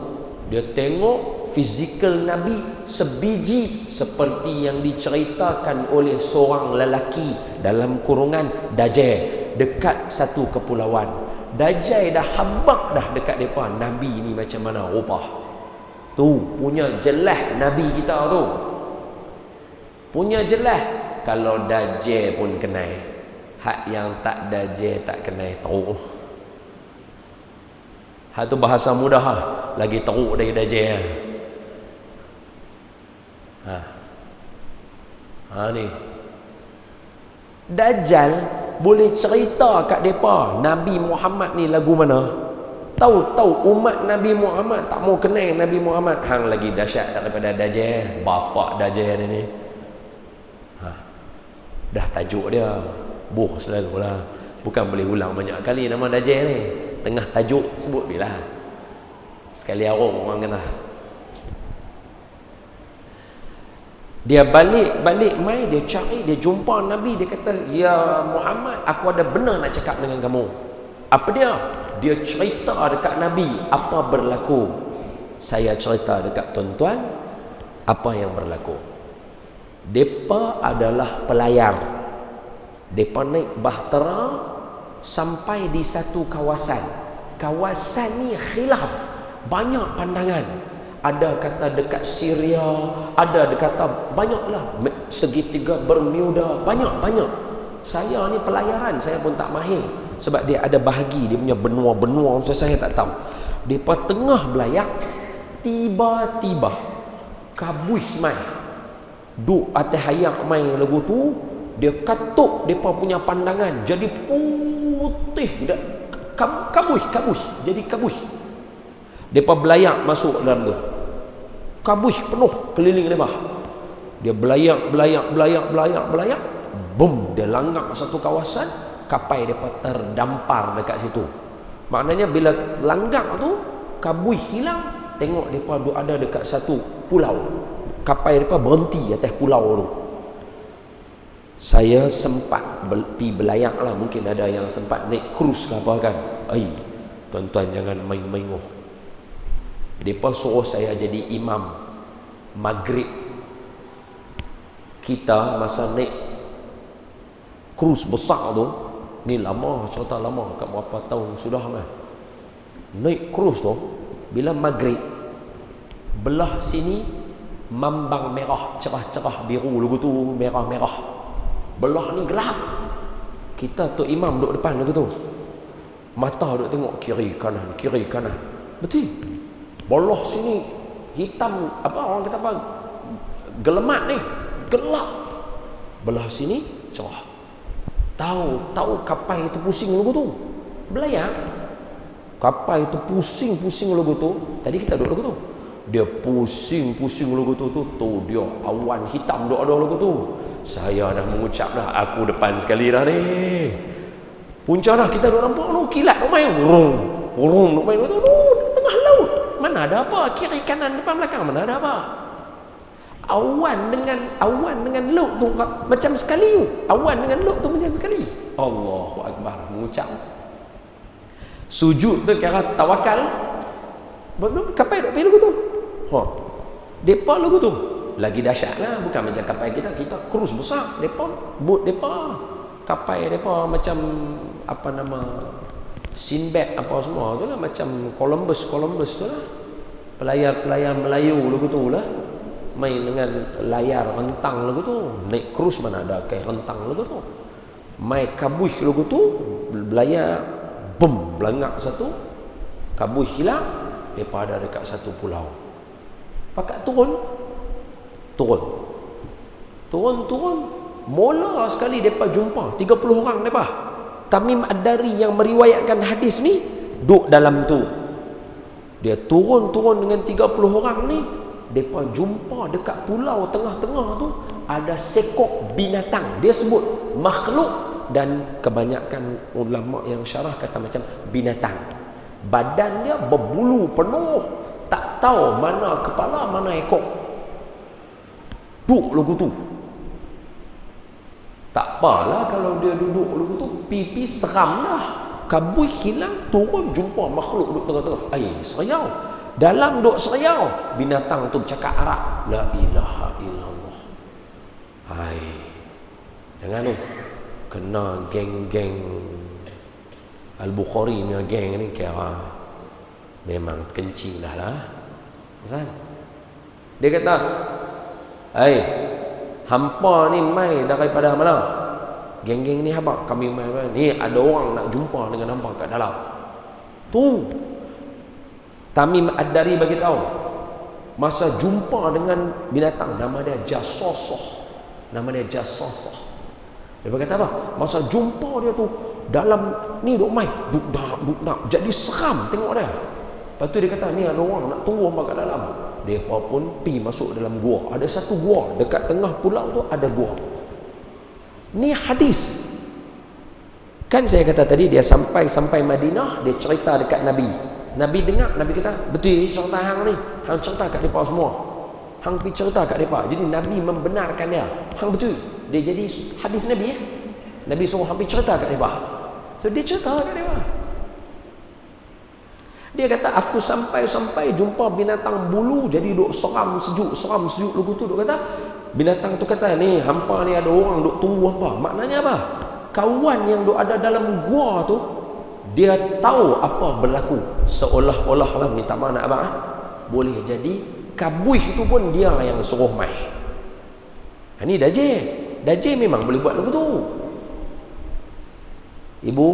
Dia tengok fizikal Nabi sebiji seperti yang diceritakan oleh seorang lelaki dalam kurungan Dajjal dekat satu kepulauan. Dajjal dah habak dah dekat depa. Nabi ni macam mana rupa? Tu punya jelas Nabi kita tu. Punya jelas. Kalau Dajjal pun kenal, hak yang tak Dajjal tak kenal teruk. Hak tu bahasa mudah lah. Lagi teruk dari Dajjal. Ni Dajjal boleh cerita kat depa Nabi Muhammad ni lagu mana. Tahu-tahu umat Nabi Muhammad tak mau kenal Nabi Muhammad. Hang lagi dahsyat daripada Dajjal. Bapak Dajjal ni. Dah tajuk dia buh selalu lah. Bukan boleh ulang banyak kali nama Dajjal ni. Tengah tajuk sebut bila sekali orang kata. Dia balik mai, dia cari, dia jumpa Nabi, dia kata, "Ya Muhammad, aku ada benar nak cakap dengan kamu." Apa dia? Dia cerita dekat Nabi apa berlaku. Saya cerita dekat tuan-tuan apa yang berlaku. Depa adalah pelayar. Depa naik bahtera sampai di satu kawasan. Kawasan ni khilaf, banyak pandangan. Ada kata dekat Syria, ada kata banyaklah, segitiga Bermuda, banyak. Saya ni pelayaran, saya pun tak mahir sebab dia ada bahagi dia punya benua-benua, saya tak tahu. Depa tengah belayar, tiba-tiba kabuih mai duk atas hayak mai lagu tu, dia katuk depa punya pandangan jadi putih dah. Kabuih jadi kabuih. Depa belayar masuk dalam tu, kabuih penuh keliling depa. Dia belayar, bum, dia langgar satu kawasan, kapal depa terdampar dekat situ. Maknanya bila langgar tu, kabuih hilang, tengok depa ada dekat satu pulau. Kapal depa berhenti atas pulau tu. Saya sempat pergi belayar lah, mungkin ada yang sempat naik cruise ke apa kan. Tuan-tuan jangan main-main. Depa suruh saya jadi imam maghrib. Kita masa naik cruise besar tu, ni lama, cerita lama, kat berapa tahun sudah kan. Naik cruise tu, bila maghrib, belah sini mambang merah, cerah-cerah biru lagu tu, merah-merah. Belah ni gelap. Kita tu imam duduk depan lagu tu. Mata duduk tengok kiri kanan. Betul. Belah sini hitam, apa orang kata apa? Gelemat ni, gelap. Belah sini cerah. Tahu kapal itu pusing lagu tu. Belayar. Kapal itu pusing lagu tu. Tadi kita duduk lagu tu. Dia pusing-pusing lagu tu dia awan hitam duk ada lagu tu. Saya dah mengucap dah, aku depan sekali dah ni. Punca dah kita duk nampak tu kilat duk main. Urung duk main tu tengah laut. Mana ada apa? Kiri kanan depan belakang mana ada apa? Awan dengan laut tu macam sekali. Awan dengan laut tu macam sekali. Allahu Akbar, mengucap. Sujud tu kira tawakal. Kapai duk pergi lagu tu. Depa lagu tu lagi dahsyat lah, bukan macam kapal kita cruise besar. Boat depa, kapal depa macam apa nama, Sinbad apa semua tu lah, macam Columbus tu lah. Pelayar Melayu lagu tu lah, main dengan layar rentang lagu tu. Naik cruise mana ada kayak rentang lagu tu. Main kabuih lagu tu, belayar belangak satu, kabuih hilang, depa ada dekat satu pulau. Pakat turun. Mula sekali depa jumpa 30 orang depa. Tamim Ad-Dari yang meriwayatkan hadis ni duduk dalam tu. Dia turun dengan 30 orang ni. Depa jumpa dekat pulau tengah-tengah tu ada sekok binatang. Dia sebut makhluk, dan kebanyakan ulama yang syarah kata macam binatang. Badan dia berbulu penuh, tak tahu mana kepala mana ekor. Duduk lagu tu. Tak apalah kalau dia duduk lagu tu, pipi seram dah. Kabui hilang, turun jumpa makhluk duduk tengah-tengah. Seriau. Dalam duduk seriau, binatang tu bercakap Arab. La ilaha illallah. Jangan tu. Kena geng-geng Al-Bukhari ni, geng ni kira memang kencing dah lah. Dia kata, hampa ni mai daripada mana? Geng-geng ni habaq kami mai. Ni ada orang nak jumpa dengan hampa kat dalam. Tu Tamim Ad-Dari bagi tahu. Masa jumpa dengan binatang, nama dia Jasasah. Dia berkata apa? Masa jumpa dia tu dalam ni duk main, duk nak jadi seram tengok dia. Lepas tu dia kata ni ada orang nak tunggu hamba kat dalam. Depa pun pi masuk dalam gua. Ada satu gua dekat tengah pulau tu, ada gua. Ni hadis. Kan saya kata tadi dia sampai Madinah, dia cerita dekat Nabi. Nabi dengar, Nabi kata, betul cerita hang ni. Hang cerita kat depa semua. Hang pi cerita kat depa. Jadi Nabi membenarkan dia. Hang betul. Dia jadi hadis Nabi. Nabi suruh hang pi cerita kat depa. So dia cerita kat depa. Dia kata aku sampai jumpa binatang bulu, jadi duk seram sejuk lagu tu. Duk kata binatang tu kata, ni hampa ni ada orang duk tunggu hampa. Maknanya apa? Kawan yang duk ada dalam gua tu, dia tahu apa berlaku. Seolah-olah lah, minta maaf nak abang, boleh jadi kabuih tu pun dia yang suruh mai. Ini Dajjal memang boleh buat lagu tu. Ibu,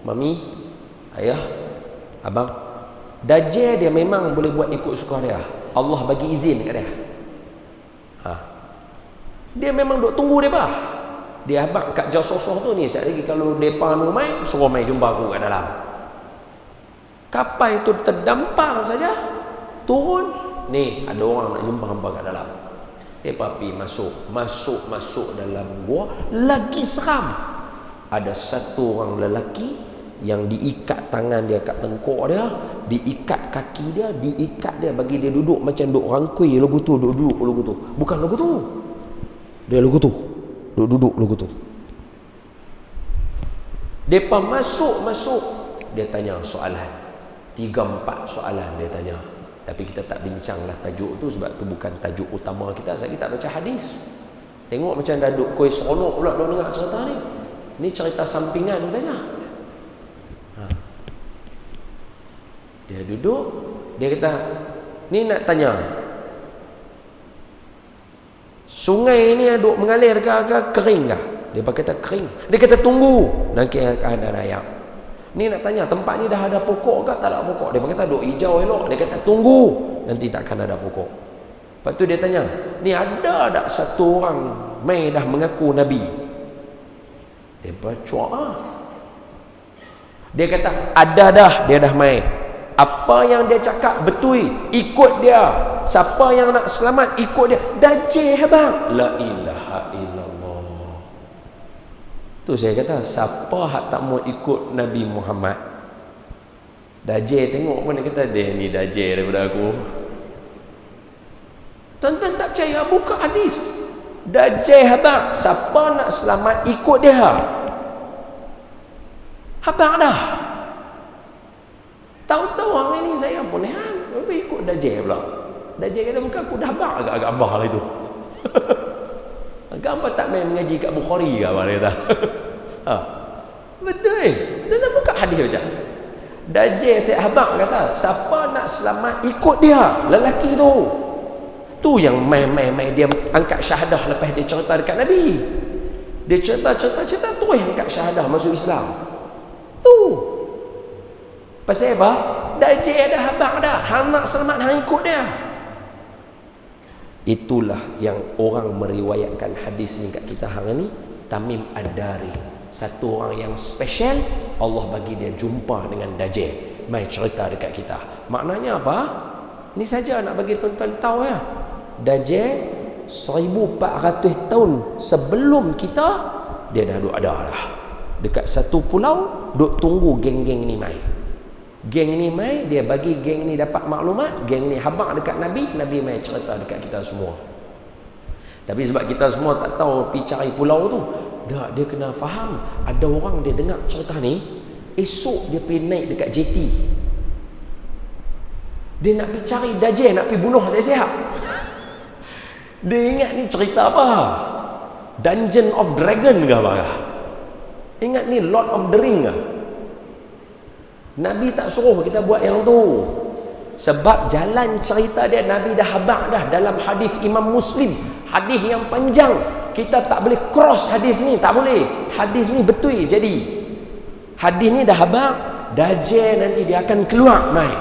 mami, ayah, abang, Dajjal dia memang boleh buat ikut suka dia. Allah bagi izin kat dia. Dia memang duk tunggu depa. Dia abang kat Jasasah tu ni, sekali lagi kalau depa nu mai, suruh mai jumpa aku kat dalam. Kapal itu terdampar saja, turun, ni ada orang nak jumpa hamba kat dalam. Depa pi masuk dalam gua, lagi seram. Ada satu orang lelaki yang diikat tangan dia kat tengkok dia, diikat kaki dia, diikat dia, bagi dia duduk macam duk rangkui lagu tu, duduk lagu tu. Bukan lagu tu. Dia lagu tu. Duduk lagu tu. Depa masuk, dia tanya soalan. 3-4 soalan dia tanya. Tapi kita tak bincanglah tajuk tu, sebab tu bukan tajuk utama kita. Saya tak baca hadis. Tengok macam dah duk kuih seronok pula dah dengar cerita ni. Ni cerita sampingan saja. Dia duduk, dia kata, ni nak tanya, sungai ni duk mengalir ke kering ke? Dia kata kering. Dia kata tunggu, nanti akan ada air. Ni nak tanya, tempat ni dah ada pokok ke tak ada pokok? Dia kata duk hijau elok. Dia kata tunggu, nanti takkan ada pokok. Lepas tu dia tanya, ni ada tak satu orang mai dah mengaku Nabi? Dia baca. Dia kata ada dah, dia dah mai. Apa yang dia cakap betul, ikut dia. Siapa yang nak selamat, ikut dia. Dajjal bang. La ilaha illallah. Tu saya kata, siapa hak tak mau ikut Nabi Muhammad? Dajjal tengok pun dia kata, dia ni Dajjal daripada aku. Tuan-tuan tak percaya, buka hadis. Dajjal bang. Siapa nak selamat, ikut dia. Habang dah. Tahu-tahu hari ni saya pun ikut Dajjal pula. Dajjal kata, bukan aku dah habang agak-agak abah lah itu. Gambar tak main mengaji kat Bukhari ke abang kata. Betul. Dia buka hadis macam. Dajjal saya habang kata, siapa nak selamat ikut dia, lelaki tu. Tu yang main dia angkat syahadah lepas dia cerita dekat Nabi. Dia cerita tu yang angkat syahadah masuk Islam. Tu. Pasal apa? Dajjal dah habang dah. Hang nak selamat, hang ikut dia. Itulah yang orang meriwayatkan hadis ni kat kita hari ni. Tamim Ad-Dari, satu orang yang special. Allah bagi dia jumpa dengan Dajjal, mai cerita dekat kita. Maknanya apa? Ni saja nak bagi tuan-tuan tahu ya. Dajjal 1400 tahun sebelum kita, dia dah duduk ada dah. Dekat satu pulau, duk tunggu geng-geng ni mai. Geng ni mai, dia bagi geng ni dapat maklumat, geng ni habaq dekat Nabi, Nabi mai cerita dekat kita semua. Tapi sebab kita semua tak tahu pergi cari pulau tu, dia kena faham, ada orang dia dengar cerita ni, esok dia pergi naik dekat JT. Dia nak pergi cari Dajjal, nak pergi bunuh siap-siap. Dia ingat ni cerita apa? Dungeon of Dragon ke apa? Ingat ni Lord of the Ring ke? Nabi tak suruh kita buat yang tu. Sebab jalan cerita dia, Nabi dah habaq dah dalam hadis Imam Muslim. Hadis yang panjang. Kita tak boleh cross hadis ni. Tak boleh. Hadis ni betul jadi. Hadis ni dah habaq. Dajjal nanti dia akan keluar mai.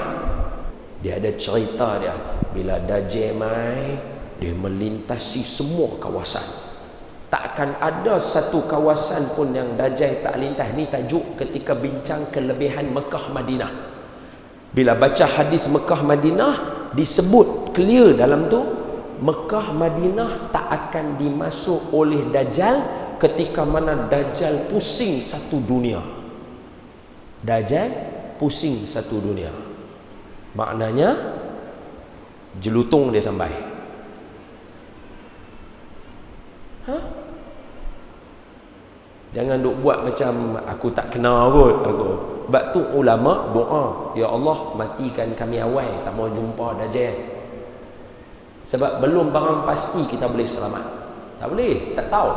Dia ada cerita dia. Bila Dajjal mai, dia melintasi semua kawasan. Takkan ada satu kawasan pun yang Dajjal tak lintas. Ni tajuk ketika bincang kelebihan Mekah Madinah. Bila baca hadis Mekah Madinah, disebut clear dalam tu, Mekah Madinah tak akan dimasuk oleh Dajjal ketika mana Dajjal pusing satu dunia. Dajjal pusing satu dunia. Maknanya jelutung dia sampai. Jangan duk buat macam aku tak kenal kot aku. Sebab tu ulama doa, ya Allah matikan kami awal, tak mau jumpa Dajjal. Sebab belum barang pasti kita boleh selamat. Tak boleh, tak tahu.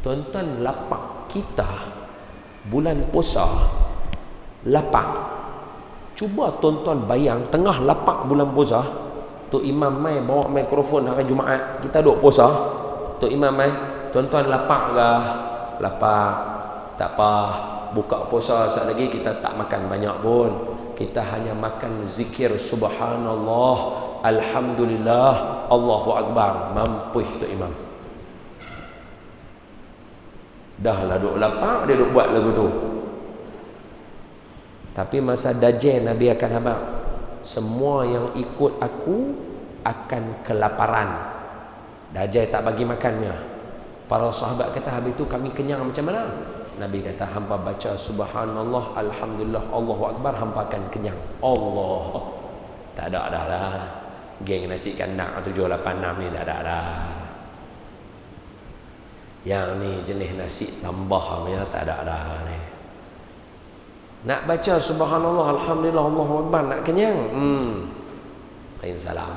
Tuan-tuan, lapak kita bulan puasa lapak. Cuba tuan-tuan bayang tengah lapak bulan puasa, Tok Imam mai bawa mikrofon hari Jumaat, kita duk puasa. Tok Imam mai, tuan-tuan lapak ke? Lapak. Tak apa, buka puasa sekejap lagi kita tak makan banyak pun. Kita hanya makan zikir subhanallah, alhamdulillah, Allahu Akbar. Mampu Tok Imam. Dah lah duk lapak, dia duk buat lagu tu. Tapi masa Dajjal Nabi akan habaq, semua yang ikut aku akan kelaparan. Dajjal tak bagi makannya. Para sahabat kata, habis tu kami kenyang macam mana? Nabi kata, hampa baca subhanallah, alhamdulillah, Allahu Akbar, hampa akan kenyang. Allah. Tak ada dah lah. Geng nasi kandang 786 ni tak ada dah. Yang ni jenis nasi tambah punya tak ada dah ni. Nak baca subhanallah, alhamdulillah, Allahu Akbar, nak kenyang. Lain salam.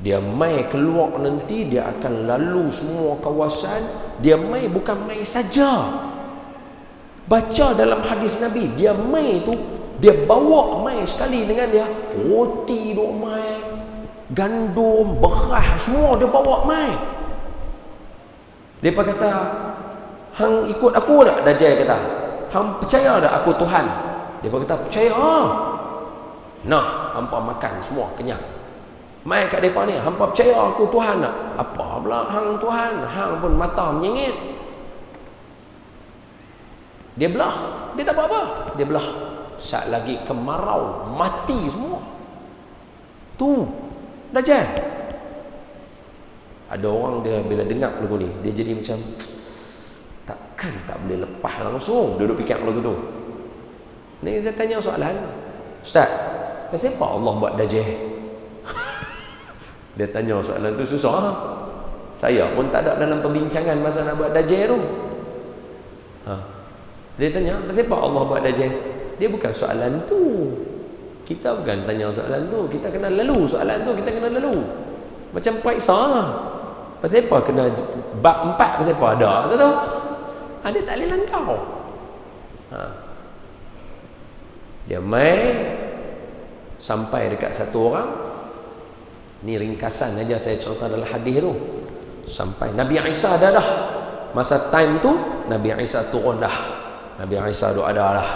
Dia mai keluar nanti, dia akan lalu semua kawasan. Dia mai bukan mai saja. Baca dalam hadis Nabi, dia mai tu, dia bawa mai sekali dengan dia. Roti duk mai, gandum, beras, semua dia bawa mai. Dia kata, hang ikut aku tak? Dajjal kata, hang percaya tak aku Tuhan? Dia kata, percaya. Nah, hampa makan semua kenyang. Mai kat depan ni, hampa percaya aku Tuhan tak? Apa pula hang Tuhan? Hang pun mata menyengit. Dia belah. Dia tak apa-apa. Dia belah. Saat lagi kemarau, mati semua. Tu Dajjal. Ada orang dia bila dengar lagu ni, dia jadi macam takkan tak boleh lepas langsung. Dia duduk fikir lagu tu. Ni dia tanya soalan, Ustaz, pasal apa Allah buat Dajjal? Dia tanya soalan tu susah. Saya pun tak ada dalam perbincangan masa nak buat Dajjal tu. Dia tanya, pasal apa Allah buat Dajjal? Dia bukan soalan tu. Kita bukan tanya soalan tu. Kita kena lalu soalan tu. Kita kena lalu. Macam Paisa lah. Pasal apa kena bab 4? Pasal apa ada? Tahu? Dia tak boleh langkau. Dia main sampai dekat satu orang. Ni ringkasan aja saya cerita dalam hadis tu. Sampai Nabi Isa dah. Masa time tu Nabi Isa turun dah. Nabi Isa tu ada lah.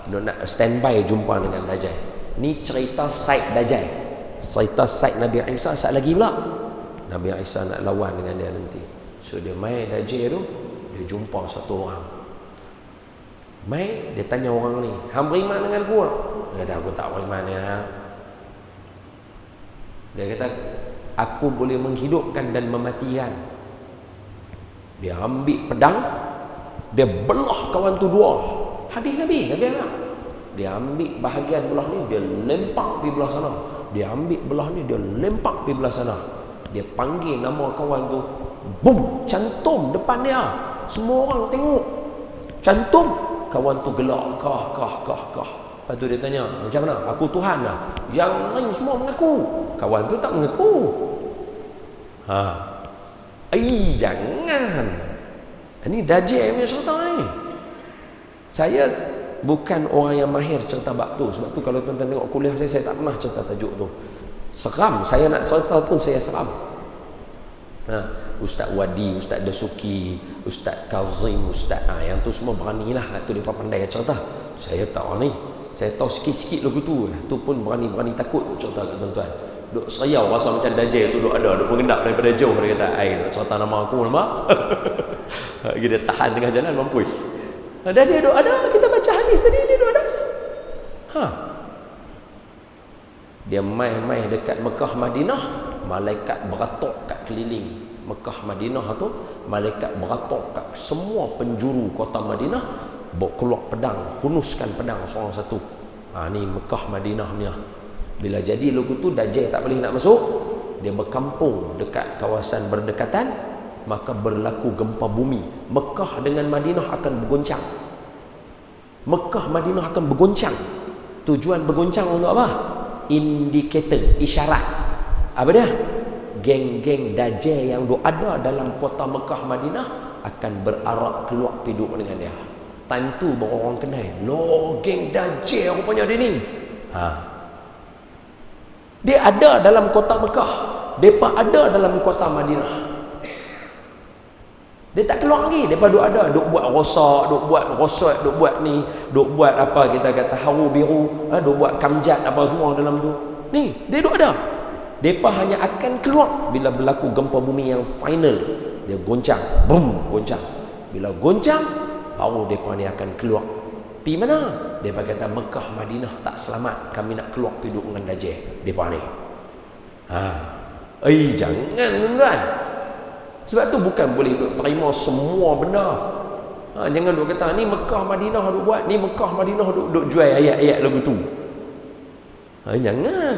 Dia nak standby jumpa dengan Dajjal. Ni cerita side Dajjal. Cerita side Nabi Isa saat lagi pula. Nabi Isa nak lawan dengan dia nanti. So dia main Dajjal tu, dia jumpa satu orang. Main, dia tanya orang ni, hang beriman dengan aku tak? Dia kata, aku tak beriman ya. Dia kata, aku boleh menghidupkan dan mematikan. Dia ambil pedang, dia belah kawan tu dua. Hadis Nabi anak. Dia ambil bahagian belah ni, dia lempak pergi belah sana. Dia ambil belah ni, dia lempak pergi belah sana. Dia panggil nama kawan tu, bum, cantum depan dia. Semua orang tengok. Cantum. Kawan tu gelak, kah. Lepas tu dia tanya, macam mana? Aku Tuhan lah. Yang lain semua mengaku. Kawan tu tak mengaku. Jangan. Ini Dajjal punya cerita ni. Saya bukan orang yang mahir cerita bab tu. Sebab tu kalau tuan-tuan tengok kuliah saya tak pernah cerita tajuk tu. Seram. Saya nak cerita pun saya seram. Ustaz Wadi, Ustaz Dasuki, Ustaz Kazim, Ustaz yang tu semua beranilah. Tu dia pandai cerita. Saya tak ni. Saya tahu sikit-sikit lagu tu. Tu pun berani-berani takut cerita kat tuan-tuan. Duk seriau rasa macam Dajjal tu duk ada, duk mengendap daripada jauh. Dia kata, nak cerita nama aku nampak. Dia tahan tengah jalan mampu. Dan dia duk ada, kita baca hadis tadi dia duk ada. Dia main-main dekat Mekah Madinah, malaikat beratok kat keliling Mekah Madinah tu, malaikat beratok kat semua penjuru kota Madinah, bawa keluar pedang, hunuskan pedang seorang satu. Ni Mekah Madinah ni. Bila jadi lagu tu Dajjal tak boleh nak masuk, dia berkampung dekat kawasan berdekatan, maka berlaku gempa bumi. Mekah dengan Madinah akan bergoncang. Mekah Madinah akan bergoncang. Tujuan bergoncang untuk apa? Indikator, isyarat. Apa dia? Geng-geng Dajjal yang ada dalam kota Mekah Madinah akan berarak keluar hidup dengan dia. Time tu baru orang kenal, loh, geng Dajjal rupanya dia ni. Dia ada dalam kota Mekah, depa ada dalam kota Madinah. Dia tak keluar lagi. Depa duk ada, duk buat rosak, duk buat rosot, duk buat ni, duk buat apa kita kata haru biru, duk buat kamjat apa semua dalam tu. Ni, dia duk ada. Depa hanya akan keluar bila berlaku gempa bumi yang final. Dia goncang, bum, goncang. Bila goncang, baru depa ni akan keluar. Pi mana? Depa kata Mekah Madinah tak selamat, kami nak keluar hidup dengan Dajjal. Depa ni. Jangan tuan-tuan. Sebab tu bukan boleh duk terima semua benda. Jangan duk kata ni Mekah Madinah duk buat, ni Mekah Madinah duk jual ayat-ayat lagu tu. Jangan.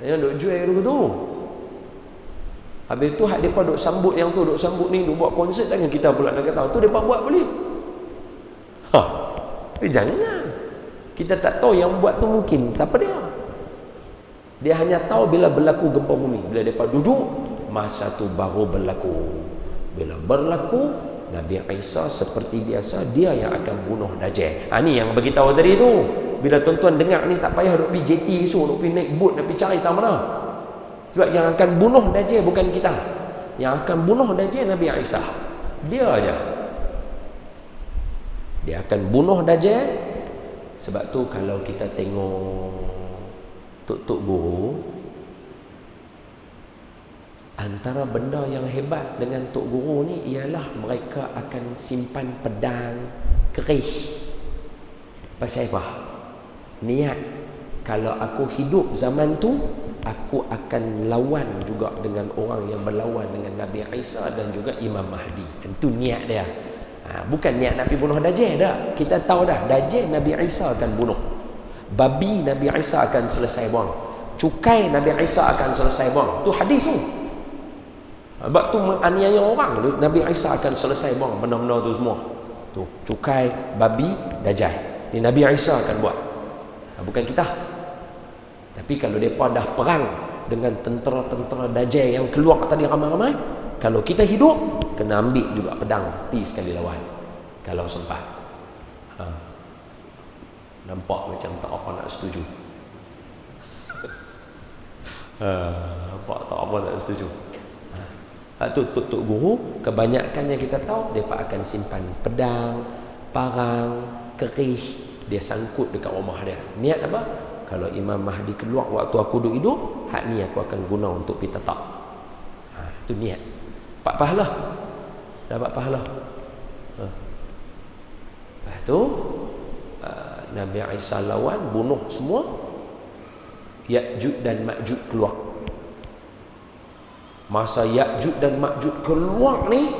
Jangan duk jual lagu tu. Habis tu hak depa duk sambut yang tu, duk sambut ni, duk buat konsert, jangan kita pula nak kata tu depa buat boleh. Jangan. Kita tak tahu yang buat tu mungkin siapa dia. Dia hanya tahu bila berlaku gempa bumi. Bila depa duduk, masa tu baru berlaku. Bila berlaku, Nabi Isa seperti biasa dia yang akan bunuh Dajjal. Ni yang bagi tahu tadi tu. Bila tuan-tuan dengar ni tak payah duk pergi JT esok, duk pergi naik boat, nak pergi cari tahu mana. Sebab yang akan bunuh Dajjal bukan kita. Yang akan bunuh Dajjal Nabi Isa. Dia aja. Dia akan bunuh Dajjal. Sebab tu kalau kita tengok Tok Guru, Antara benda yang hebat dengan Tok Guru ni ialah mereka akan simpan pedang kerih. Pasal apa? Niat, kalau aku hidup zaman tu, aku akan lawan juga dengan orang yang berlawan dengan Nabi Isa dan juga Imam Mahdi. Itu niat dia. Bukan niat nak pergi bunuh Dajjal dah. Kita tahu dah, Dajjal Nabi Isa akan bunuh. Babi Nabi Isa akan selesai buang. Cukai Nabi Isa akan selesai buang. Tu hadis tu. Sebab tu menganiaya orang, Nabi Isa akan selesai buang benda-benda tu semua. Tu, cukai, babi, Dajjal. Ni Nabi Isa akan buat. Bukan kita. Tapi kalau mereka dah perang dengan tentera-tentera Dajjal yang keluar tadi ramai-ramai, kalau kita hidup, kena ambil juga pedang, pergi sekali lawan. Kalau sempat. Nampak macam tak apa nak setuju. Nampak tak apa nak setuju. Tok Guru, kebanyakan yang kita tahu, mereka akan simpan pedang, parang, kerih, dia sangkut dekat rumah dia. Niat apa? Kalau Imam Mahdi keluar waktu aku duduk hidup, hak ni aku akan guna untuk pergi tetap. Itu niat. Dapat pahala. Dapat pahala. Lepas tu Nabi Isa lawan, bunuh semua. Ya'juj dan Ma'juj keluar. Masa Ya'juj dan Ma'juj keluar ni,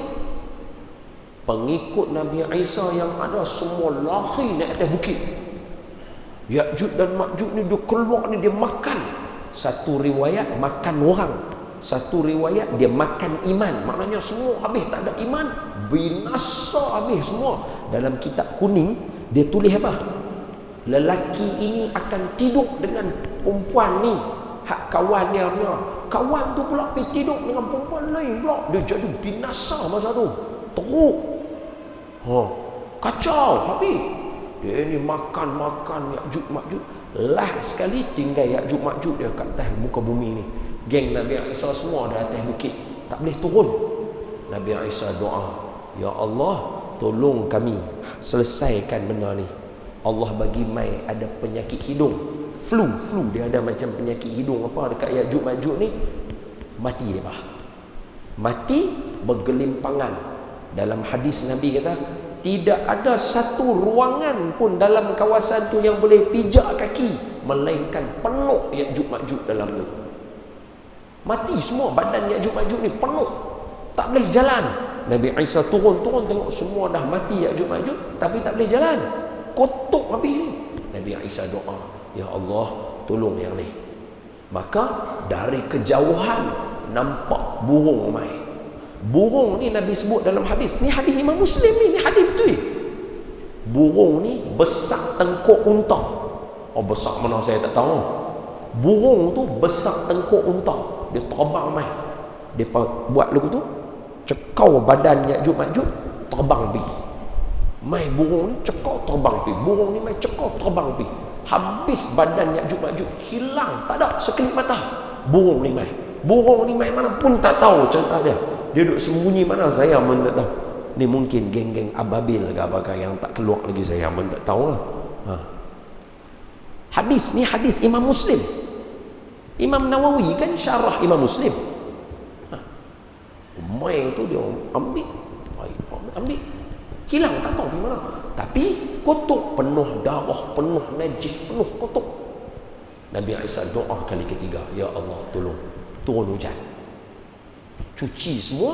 pengikut Nabi Isa yang ada semua lari naik atas bukit. Ya'juj dan Ma'juj ni dia keluar ni, dia makan. Satu riwayat makan orang, satu riwayat dia makan iman. Maknanya semua habis, tak ada iman, binasa habis semua. Dalam kitab kuning dia tulis apa? Lelaki ini akan tidur dengan perempuan ni, hak kawan dia punya. Kawan tu pula pergi tidur dengan perempuan lain pula. Dia jadi binasa masa tu. Teruk. Kacau habis. Dia ni makan Ya'juj Ma'juj. Last sekali tinggal Ya'juj Ma'juj dia kat atas muka bumi ni. Geng Nabi Isa semua dah atas bukit, tak boleh turun. Nabi Isa doa, ya Allah, tolong kami selesaikan benda ni. Allah bagi mai ada penyakit hidung, flu dia ada macam penyakit hidung apa dekat Ya'juj Ma'juj ni. Mati dia mati bergelimpangan. Dalam hadis Nabi kata, tidak ada satu ruangan pun dalam kawasan tu yang boleh pijak kaki, melainkan penuh Ya'juj Ma'juj dalam tu. Mati semua, badan Ya'juj Ma'juj ni penuh, tak boleh jalan. Nabi Isa turun tengok semua dah mati Ya'juj Ma'juj, tapi tak boleh jalan, kotok habis ni. Nabi Isa doa, ya Allah, tolong yang ni. Maka dari kejauhan nampak burung mai. Burung ni Nabi sebut dalam hadis. Ni hadis Imam Muslim ni hadis betul. Burung ni besar tengkuk unta. Besar mana saya tak tahu. Burung tu besar tengkuk unta. Dia terbang mai. Dia buat lagu tu, cekau badan Ya'juj Ma'juj, terbang pergi. Mai burung ni cekau terbang pergi. Burung ni mai cekau terbang pergi. Habis badan Ya'juj Ma'juj hilang, tak ada sekelip mata. Burung ni mai mana pun tak tahu cerita dia. Dia duduk sembunyi mana, saya pun tak tahu. Ni mungkin geng-geng ababil ke apakah yang tak keluar lagi, saya pun tak tahu lah. Hadis ni hadis Imam Muslim. Imam Nawawi kan syarah Imam Muslim. Mai tu dia ambil, hilang tak tahu di mana. Tapi kotor, penuh darah, penuh najis, penuh kotor. Nabi Isa doa kali ketiga, ya Allah tolong turun hujan, cuci semua.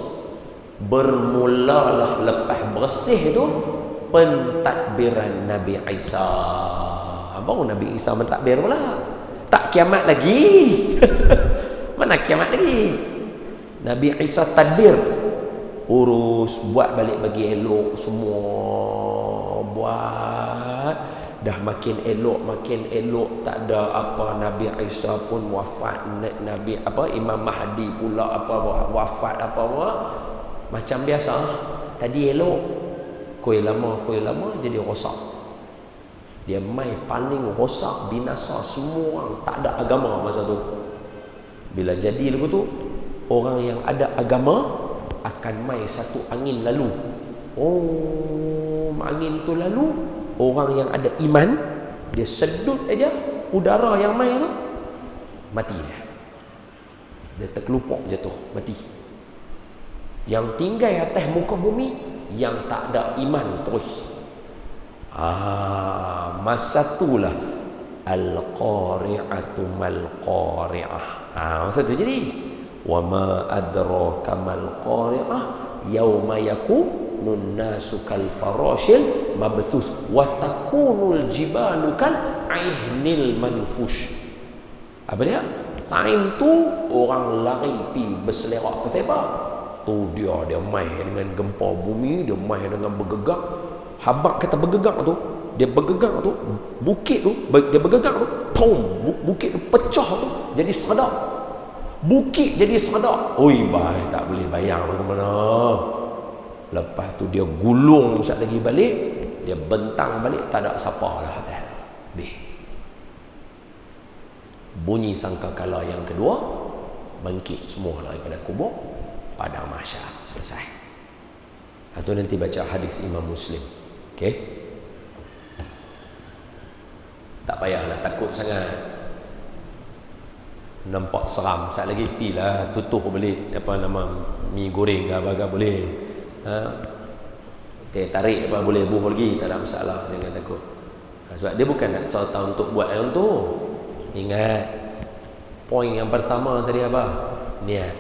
Bermulalah lepas bersih tu pentadbiran Nabi Isa. Baru Nabi Isa mentadbir pula. Tak kiamat lagi. Mana kiamat lagi? Nabi Isa tadbir, urus, buat balik bagi elok semua, buat dah makin elok, tak ada apa. Nabi Isa pun wafat, Nabi Imam Mahdi pula wafat macam biasa. Tadi elok, kuih lama jadi rosak. Dia mai paling rosak, binasa semua orang, tak ada agama masa tu. Bila jadi lagu tu, orang yang ada agama akan mai satu angin lalu. Angin tu lalu, orang yang ada iman, dia sedut aja udara yang mai tu, mati dia. Dia terkelupuk jatuh, mati. Yang tinggal atas muka bumi, yang tak ada iman terus. Masa itulah al-qari'atu mal-qari'ah. Masa tu jadi wa ma adraka mal-qari'ah yauma yakunun nasu kal farashil mabthus wa takunul jibalu kal aihnil manfush. Apa dia? Time tu orang lari pi berselerak ke tembak. Tu dia main dengan gempa bumi, dia main dengan bergegak. Habaq kata bergegak tu, dia bergegak tu, bukit tu, dia bergegak tu, bukit tu pecah tu, jadi seredak. Bukit jadi seredak. Oi, baik tak boleh bayang ke mana. Lepas tu dia gulung sat lagi balik, dia bentang balik, tak ada siapa dah atas. Bunyi sangkakala yang kedua, bangkit semua daripada kubur, padang mahsyar, selesai. Atau nanti baca hadis Imam Muslim. Okey? Tak payahlah takut sangat. Nampak seram, sat lagi pilah tutuh balik apa nama mi goreng ke apa boleh. Okey, tarik apa boleh buh lagi, tak ada masalah, jangan takut. Sebab dia bukan nak cerita untuk buat yang tu. Ingat, poin yang pertama tadi apa? Niat.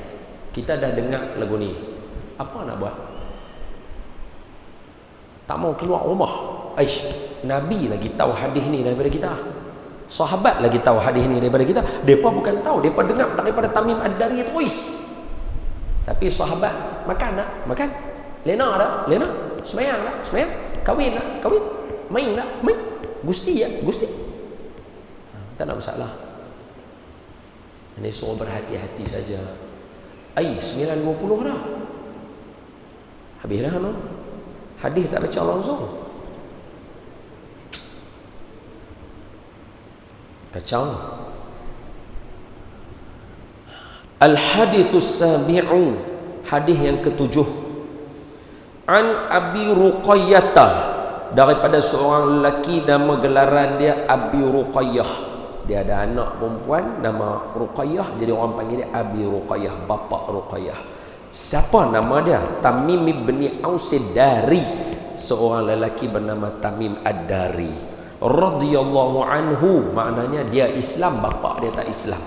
Kita dah dengar lagu ni, apa nak buat? Tak mau keluar rumah. Nabi lagi tahu hadis ni daripada kita. Sahabat lagi tahu hadis ni daripada kita. Mereka bukan tahu, mereka dengar daripada Tamim Ad-Dari tu. Tapi sahabat makan tak? Makan. Lena tak? Lena. Semayang tak? Semayang. Kahwin tak? Kahwin. Main tak? Main. Gusti tak? Gusti. Tak ada masalah. Ini suruh berhati-hati saja. 9.50 dah. Habis dah no? Hadis tak baca langsung. Kacau. Al-hadithus sabi'u, hadis yang ketujuh. An Abi Ruqayyah, daripada seorang lelaki nama gelaran dia Abi Ruqayyah. Dia ada anak perempuan nama Ruqayyah, jadi orang panggil dia Abi Ruqayyah, bapa Ruqayyah. Siapa nama dia? Tamim bin Aus Ad-Dari, seorang lelaki bernama Tamim Ad-Dari radhiyallahu anhu, maknanya dia Islam, bapa dia tak Islam.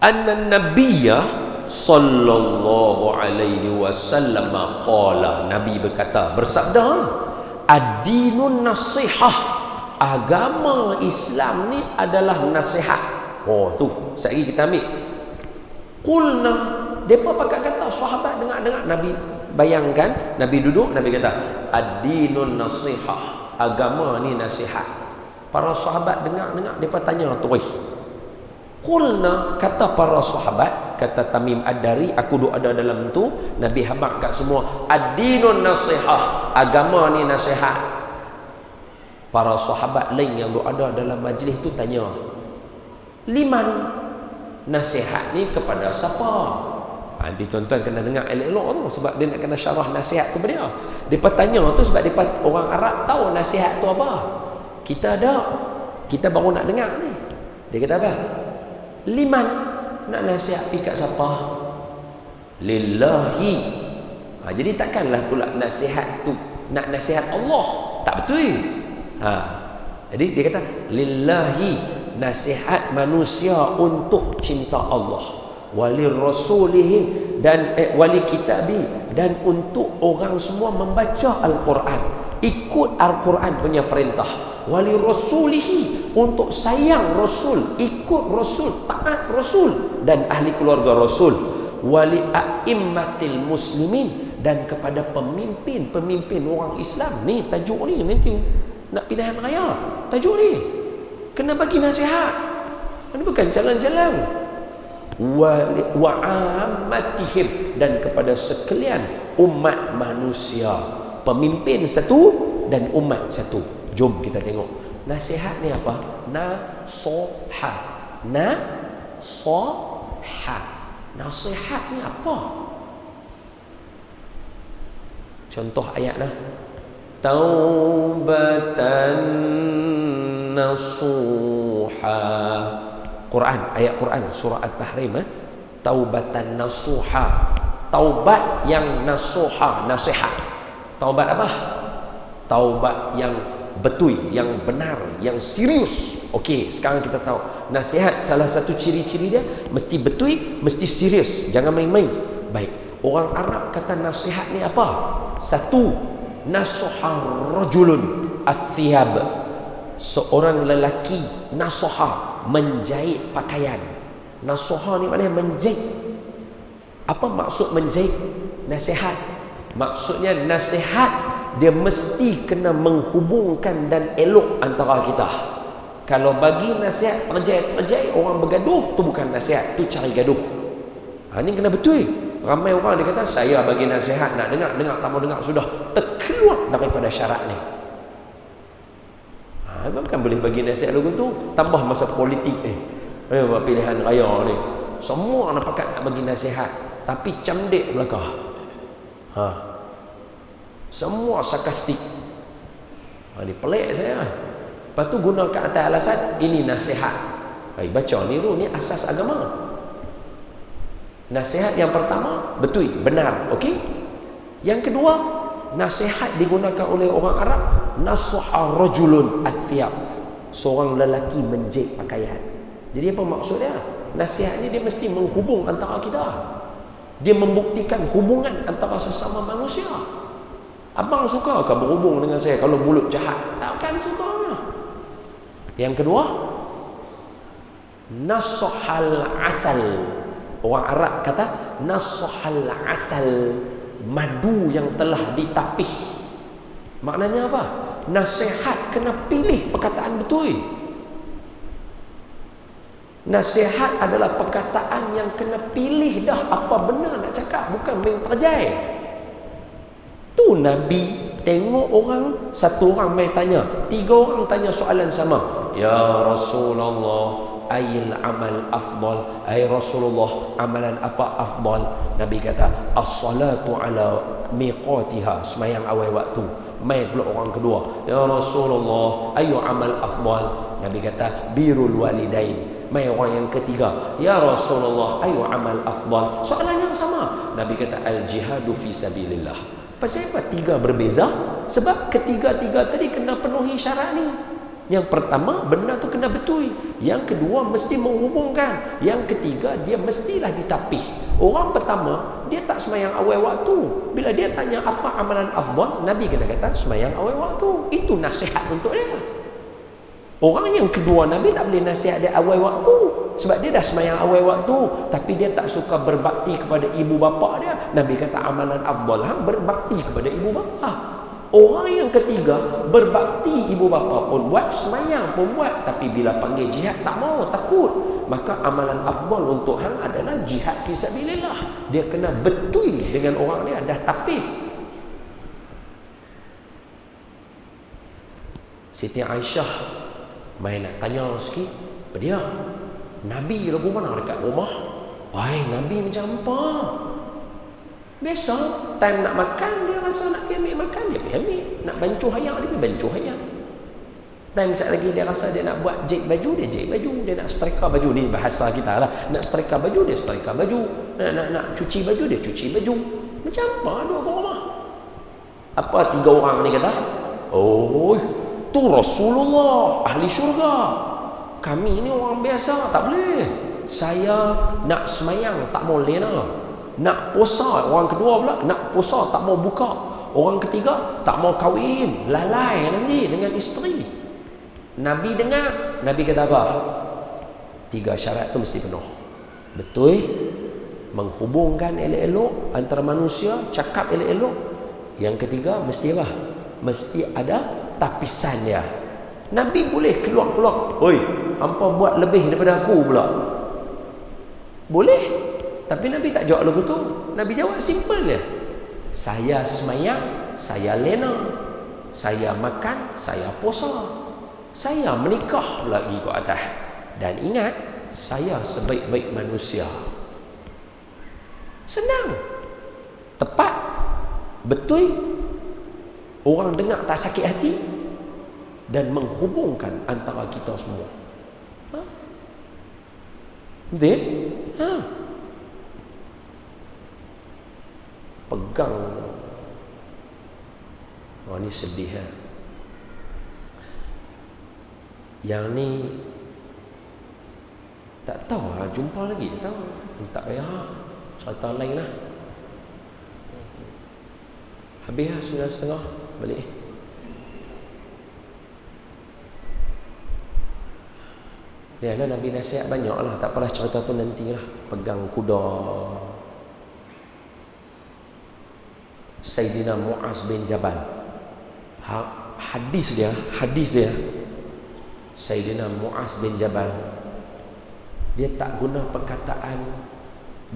Anna Nabiyya sallallahu alaihi wasallam qala, Nabi berkata, bersabda, ad-dinun nasihah, agama Islam ni adalah nasihat. Tu sekali kita ambil. Qulna, depa pakat kata, sahabat dengar Nabi bayangkan, Nabi duduk, Nabi kata ad-dinun nasihah, agama ni nasihat. Para sahabat dengar, depa tanya terus. Qulna, kata para sahabat, kata Tamim Ad-Dari, aku duk ada dalam tu, Nabi habaq kat semua, ad-dinun nasihah, agama ni nasihat. Para sahabat lain yang duk ada dalam majlis tu tanya, liman, nasihat ni kepada siapa? Nanti tuan-tuan kena dengar elok-elok tu, sebab dia nak kena syarah nasihat tu pada dia. Dia tanya tu sebab dia orang Arab tahu nasihat tu apa. Kita ada, kita baru nak dengar ni. Dia kata apa? Liman, nak nasihat pi kat siapa? Lillahi. Jadi takkanlah pula nasihat tu nak nasihat Allah, tak betul. Jadi dia kata lillahi, nasihat manusia untuk cinta Allah, wali rasulihi, dan wali kitabi, dan untuk orang semua membaca Al-Quran, ikut Al-Quran punya perintah, wali rasulihi, untuk sayang Rasul, ikut Rasul, taat Rasul dan ahli keluarga Rasul, wali a'immatil muslimin, dan kepada pemimpin orang Islam. Ni tajuk ni nanti nak pilihan raya, tajuk ni kena bagi nasihat. Ini bukan jalan-jalan. Wa ammatihim, dan kepada sekalian umat manusia, pemimpin satu dan umat satu. Jom kita tengok nasihat ni apa. Nasihat. Nasihat ni apa? Contoh ayat lah. Taubatan nasuha, Quran, ayat Quran surah At-Tahrim, taubatan nasuha, taubat yang nasuha, nasihat. Taubat apa? Taubat yang betul, yang benar, yang serius. Okey, sekarang kita tahu nasihat salah satu ciri-ciri dia mesti betul, mesti serius, jangan main-main. Baik, orang Arab kata nasihat ni apa? Satu, nasuha rajulun athiyab, seorang lelaki nasuha, menjahit pakaian. Nasuha ni maknanya menjahit. Apa maksud menjahit? Nasihat. Maksudnya nasihat dia mesti kena menghubungkan dan elok antara kita. Kalau bagi nasihat terjai-terjai orang bergaduh, tu bukan nasihat, tu cari gaduh. Ini kena betul. Ramai orang dia kata saya bagi nasihat, nak dengar tak mau dengar, sudah terkeluar daripada syarat ni. Bukan boleh bagi nasihat lagu tu. Tambah masa politik ni, pilihan raya ni, semua nak pakat nak bagi nasihat, tapi camdik belakang. Semua sarkastik. Ini pelik saya. Lepas tu guna kat atas alasan ini nasihat. Baca ni ni asas agama. Nasihat yang pertama betul, benar, okey. Yang kedua, nasihat digunakan oleh orang Arab, nasuha rajulun athiyab, seorang lelaki menjahit pakaian. Jadi apa maksud dia? Nasihat ni dia mesti menghubung antara kita. Dia membuktikan hubungan antara sesama manusia. Abang sukakah berhubung dengan saya kalau mulut jahat? Takkan suka. Yang kedua, nasuhal asal. Orang Arab kata nasuhal asal, madu yang telah ditapih. Maknanya apa? Nasihat kena pilih perkataan betul. Nasihat adalah perkataan yang kena pilih dah apa benar nak cakap, bukan main terjai. Tu Nabi tengok orang, satu orang main tanya, tiga orang tanya soalan sama. Ya Rasulullah, ayil amal afdal, ay Rasulullah, amalan apa afdal? Nabi kata as-salatu ala miqatiha, semayang awal waktu. Mai pula orang kedua, ya Rasulullah, ayu amal afdal? Nabi kata birrul walidain. Mai orang yang ketiga, ya Rasulullah, ayu amal afdal? Soalan yang sama. Nabi kata al jihadu fi sabilillah. Pasal apa tiga berbeza? Sebab ketiga-tiga tadi kena penuhi syarat ni. Yang pertama, benda tu kena betul. Yang kedua, mesti menghubungkan. Yang ketiga, dia mestilah ditapih. Orang pertama, dia tak semayang awal waktu. Bila dia tanya apa amalan afdal, Nabi kata semayang awal waktu. Itu nasihat untuk dia. Orang yang kedua, Nabi tak boleh nasihat dia awal waktu. Sebab dia dah semayang awal waktu, tapi dia tak suka berbakti kepada ibu bapa dia. Nabi kata amalan afdal berbakti kepada ibu bapa. Orang yang ketiga, berbakti ibu bapa pun buat, semayang pun buat, tapi bila panggil jihad tak mau, takut. Maka amalan afdal untuk hang adalah jihad fisabilillah. Dia kena betul dengan orang dia, dah tapih. Siti Aisyah main nak tanya sikit, apa dia? Nabi lagu mana dekat rumah? Wahai Nabi macam apa? Biasa time nak makan, dia rasa nak pergi ambil makan, dia pergi ambil. Nak bancuh ayam, dia pergi bancuh ayam. Time sekali lagi dia rasa dia nak buat jahit baju, dia jahit baju. Dia nak setrika baju, ni bahasa kita lah. Nak setrika baju, dia setrika baju. Nak cuci baju, dia cuci baju. Macam apa duduk ke rumah? Apa tiga orang ni kata? Oh, tu Rasulullah, ahli syurga. Kami ni orang biasa, tak boleh. Saya nak semayang, tak mau lena. Nak puasa, orang kedua pula nak puasa tak mau buka. Orang ketiga tak mau kahwin, lalai nanti dengan isteri. Nabi dengar, Nabi kata apa? Tiga syarat tu mesti penuh. Betul, menghubungkan elok-elok antara manusia, cakap elok-elok. Yang ketiga mesti apa? Mesti ada tapisan dia. Nabi boleh keluar-keluar, "Oi, hampa buat lebih daripada aku pula." Boleh. Tapi Nabi tak jawab lagu tu. Nabi jawab simple je. Saya semayang, saya lena. Saya makan, saya puasa. Saya menikah lagi ke atas. Dan ingat, saya sebaik-baik manusia. Senang. Tepat. Betul. Orang dengar tak sakit hati. Dan menghubungkan antara kita semua. Betul? Ha. Pegang. Oh, ni sedih ha. Yang ni tak tahu lah, jumpa lagi tak tahu. Tak payah. Cerita lain lah. Habis lah 9:30 balik. Ya lah, Nabi nasihat banyak lah. Tak apalah, cerita tu nantilah. Pegang kuda. Sayyidina Mu'az bin Jabal. Hadis dia. Sayyidina Mu'az bin Jabal, dia tak guna perkataan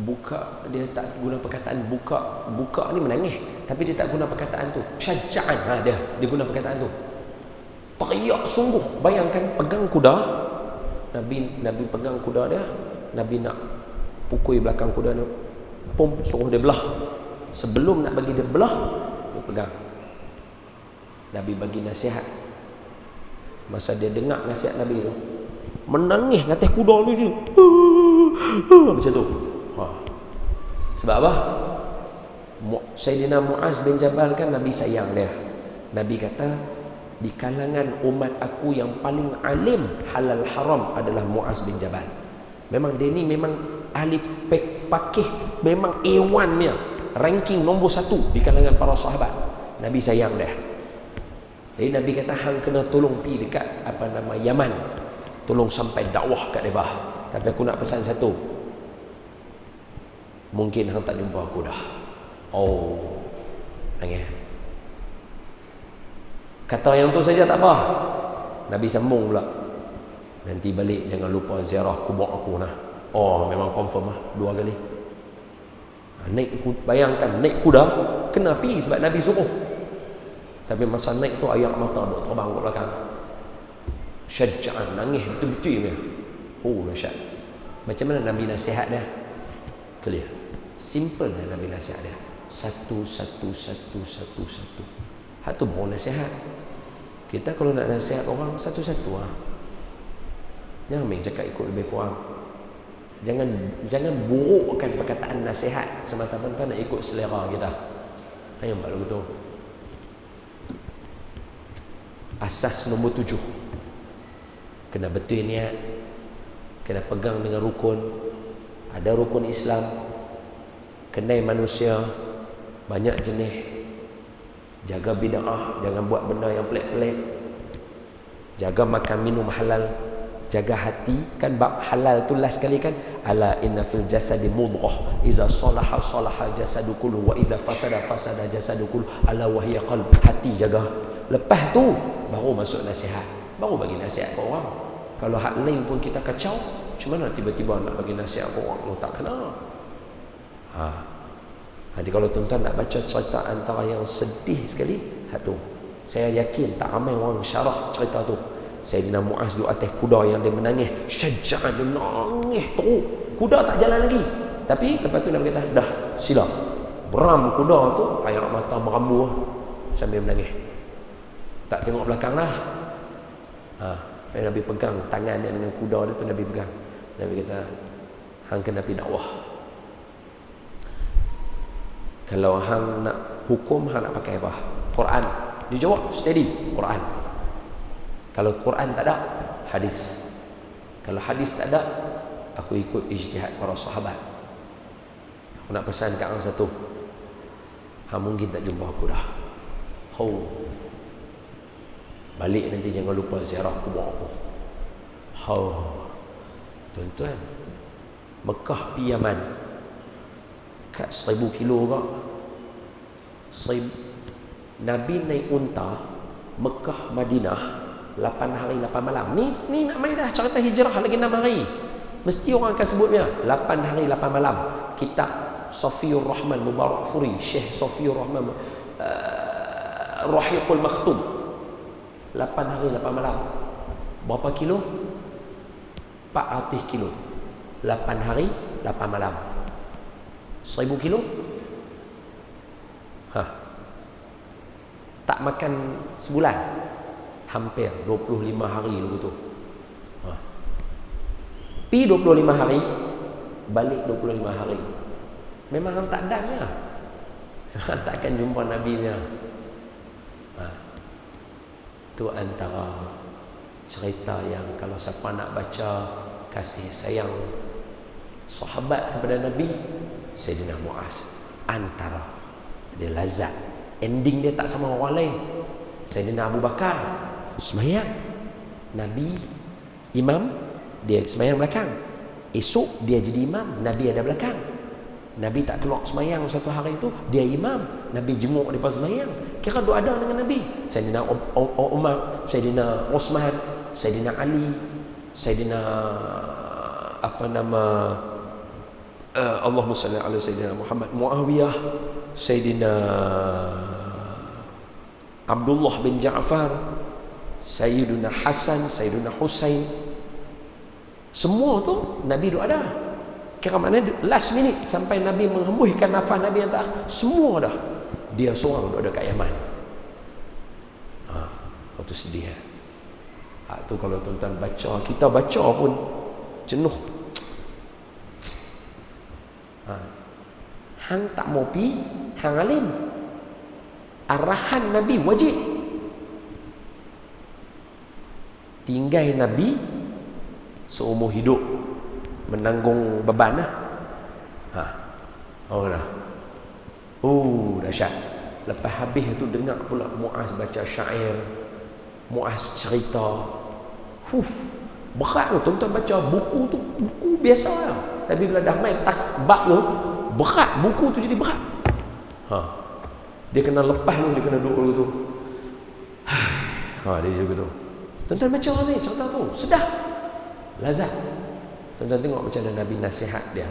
buka. Dia tak guna perkataan buka ni menangis. Tapi dia tak guna perkataan tu. Syaja'an. Dia guna perkataan tu. Teriak sungguh. Bayangkan pegang kuda. Nabi pegang kuda dia. Nabi nak pukul belakang kuda dia. Pum, suruh dia belah. Sebelum nak bagi dia belah, dia pegang. Nabi bagi nasihat. Masa dia dengar nasihat Nabi tu, menangis atas kuda tu je. Macam tu. Sebab apa? Sayyidina Mu'az bin Jabal kan Nabi sayang dia. Nabi kata, di kalangan umat aku yang paling alim halal haram adalah Mu'az bin Jabal. Memang dia ni memang ahli pakih, memang A1 dia, ranking nombor 1 di kalangan para sahabat. Nabi sayang dia. Jadi Nabi kata, hang kena tolong pi dekat Yaman, tolong sampai dakwah kat mereka. Tapi aku nak pesan satu, mungkin hang tak jumpa aku dah. Oh, nangis. Kata yang tu saja tak apa. Nabi sambung pula, nanti balik jangan lupa ziarah kubur aku nah. Oh, memang confirm lah 2 kali. Bayangkan naik kuda, kena pi sebab Nabi suruh. Tapi masa naik tu air mata duk terbang ke belakang. Syaja'an, nangis betul-betul dia. Oh, dahsyat. Macam mana Nabi nasihat dia? Clear. Simple lah Nabi nasihat dia. Satu. Hak tu baru nasihat. Kita kalau nak nasihat orang, satu-satu lah. Jangan main cakap ikut lebih kurang. Jangan burukkan perkataan nasihat semata-mata nak ikut selera kita. Hanya maklum betul. Asas nombor 7, kena betul niat, kena pegang dengan rukun. Ada rukun Islam, kenal manusia banyak jenis, jaga bid'ah, jangan buat benda yang pelik-pelik, jaga makan minum halal, jaga hati. Kan bab halal tu last sekali kan, ala inna fil jasadi mudghah iza salaha salaha jasadu kullu wa idza fasada fasada jasadu kullu ala wa hiya qalb. Hati jaga. Lepas tu baru masuk nasihat, baru bagi nasihat ke orang. Kalau hak lain pun kita kacau, macam mana tiba-tiba nak bagi nasihat ke orang? Oh, tak kena. Nanti kalau tuan-tuan nak baca cerita antara yang sedih sekali, hak tu saya yakin tak ramai orang syarah cerita tu. Sayyidina Mu'az duduk atas kuda yang dia menangis. Syaja'an, dia nangis teruk. Kuda tak jalan lagi. Tapi lepas tu Nabi kata, dah sila. Beram kuda tu, air mata merambu sambil menangis. Tak tengok belakang lah. Nabi pegang tangan dia dengan kuda dia tu, Nabi pegang. Nabi kata, hang kena pergi dakwah. Kalau hang nak hukum, hang nak pakai apa? Quran. Dia jawab steady, Quran. Kalau Quran tak ada, hadis. Kalau hadis tak ada, aku ikut ijtihad para sahabat. Aku nak pesan kat hang satu, hang mungkin tak jumpa aku dah. Balik nanti jangan lupa ziarah kubur aku. Tuan-tuan, Mekah pi Yaman kat 1000 kilo kak. Nabi naik unta Mekah Madinah 8 hari 8 malam. Ni nak main dah cerita hijrah lagi 6 hari. Mesti orang akan sebutnya 8 hari 8 malam. Kitab Safiur Rahman Mubarak Furi, Syekh Safiur Rahman Rahiqul Makhtum. 8 hari 8 malam. Berapa kilo? 400 kilo. 8 hari 8 malam. 1000 kilo? Tak makan sebulan. Hampir 25 hari dulu tu. Pi 25 hari, balik 25 hari. Memang hang tak dannya. Hang takkan jumpa nabinya. Itu antara cerita yang kalau siapa nak baca kasih sayang sahabat kepada Nabi, Sayyidina Muaz. Antara dia lazat, ending dia tak sama orang lain. Sayyidina Abu Bakar semayang, Nabi imam, dia semayang belakang. Esok dia jadi imam, Nabi ada belakang. Nabi tak keluar semayang satu hari itu, dia imam, Nabi jenguk dia pas semayang. Kira duk ada dengan Nabi. Sayyidina Umar, Sayyidina Osman, Sayyidina Ali, Sayyidina Allahumma salli ala Sayyidina Muhammad, Muawiyah, Sayyidina Abdullah bin Ja'far, Sayyidina Hasan, Sayyidina Husain. Semua tu Nabi duk ada. Kira mana last minute sampai Nabi menghembuskan nafas Nabi yang terakhir, semua dah dia seorang duk ada kat Yaman. Waktu sedih. Tu kalau tuan-tuan baca, kita baca pun jenuh. Hang tak mau pi, hang alim. Arahan Nabi wajib. Tinggal Nabi seumur hidup menanggung beban lah. Dahsyat. Lepas habis tu dengar pula Muaz baca syair, Muaz cerita. Berat tu tuan-tuan baca buku tu, buku biasa lah. Tapi bila dah main bab tu, berat, buku tu jadi berat. Dia kena lepas tu, dia kena duduk tu. Dia juga tu. Tuan-tuan baca ni cerita tu, sedap, lazat. Tuan-tuan tengok macam mana Nabi nasihat dia.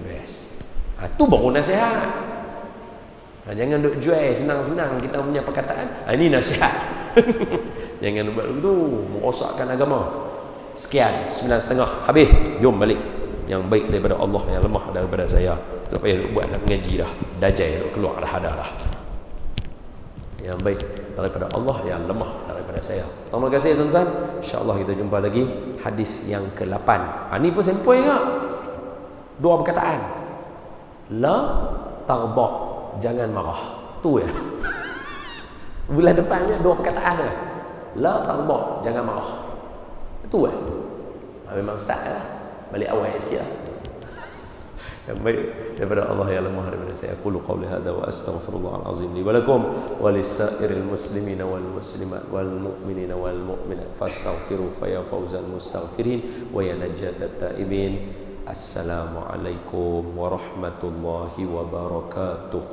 Best. Tu baru nasihat. Jangan duk jual senang-senang kita punya perkataan. Ini nasihat. Jangan buat begitu, merosakkan agama. Sekian, 9.30 habis. Jom balik. Yang baik daripada Allah, yang lemah daripada saya. Tak payah duk buat nak mengaji dah. Dajai duk keluar dah ada dah. Yang baik daripada Allah, yang lemah daripada saya. Terima kasih tuan-tuan. InsyaAllah kita jumpa lagi hadis yang ke-8. Ini pun sempoi tak? 2 perkataan. La taghdab, jangan marah. Tu ya. Bulan depannya 2 perkataan lah. La taghdab, jangan marah. Itu ya. Memang sah lah. Balik awal sikit lah. Yang baik daripada Allah, yang lemah daripada saya. Qulu qawli hadza wa astaghfirullahal azim li wa lakum wa lisairil muslimina wal muslimat wal mu'minina wal mu'minat fastaghfiru fa ya fawzal mustaghfirin wa ya najatat taibin. Assalamualaikum warahmatullahi wabarakatuh.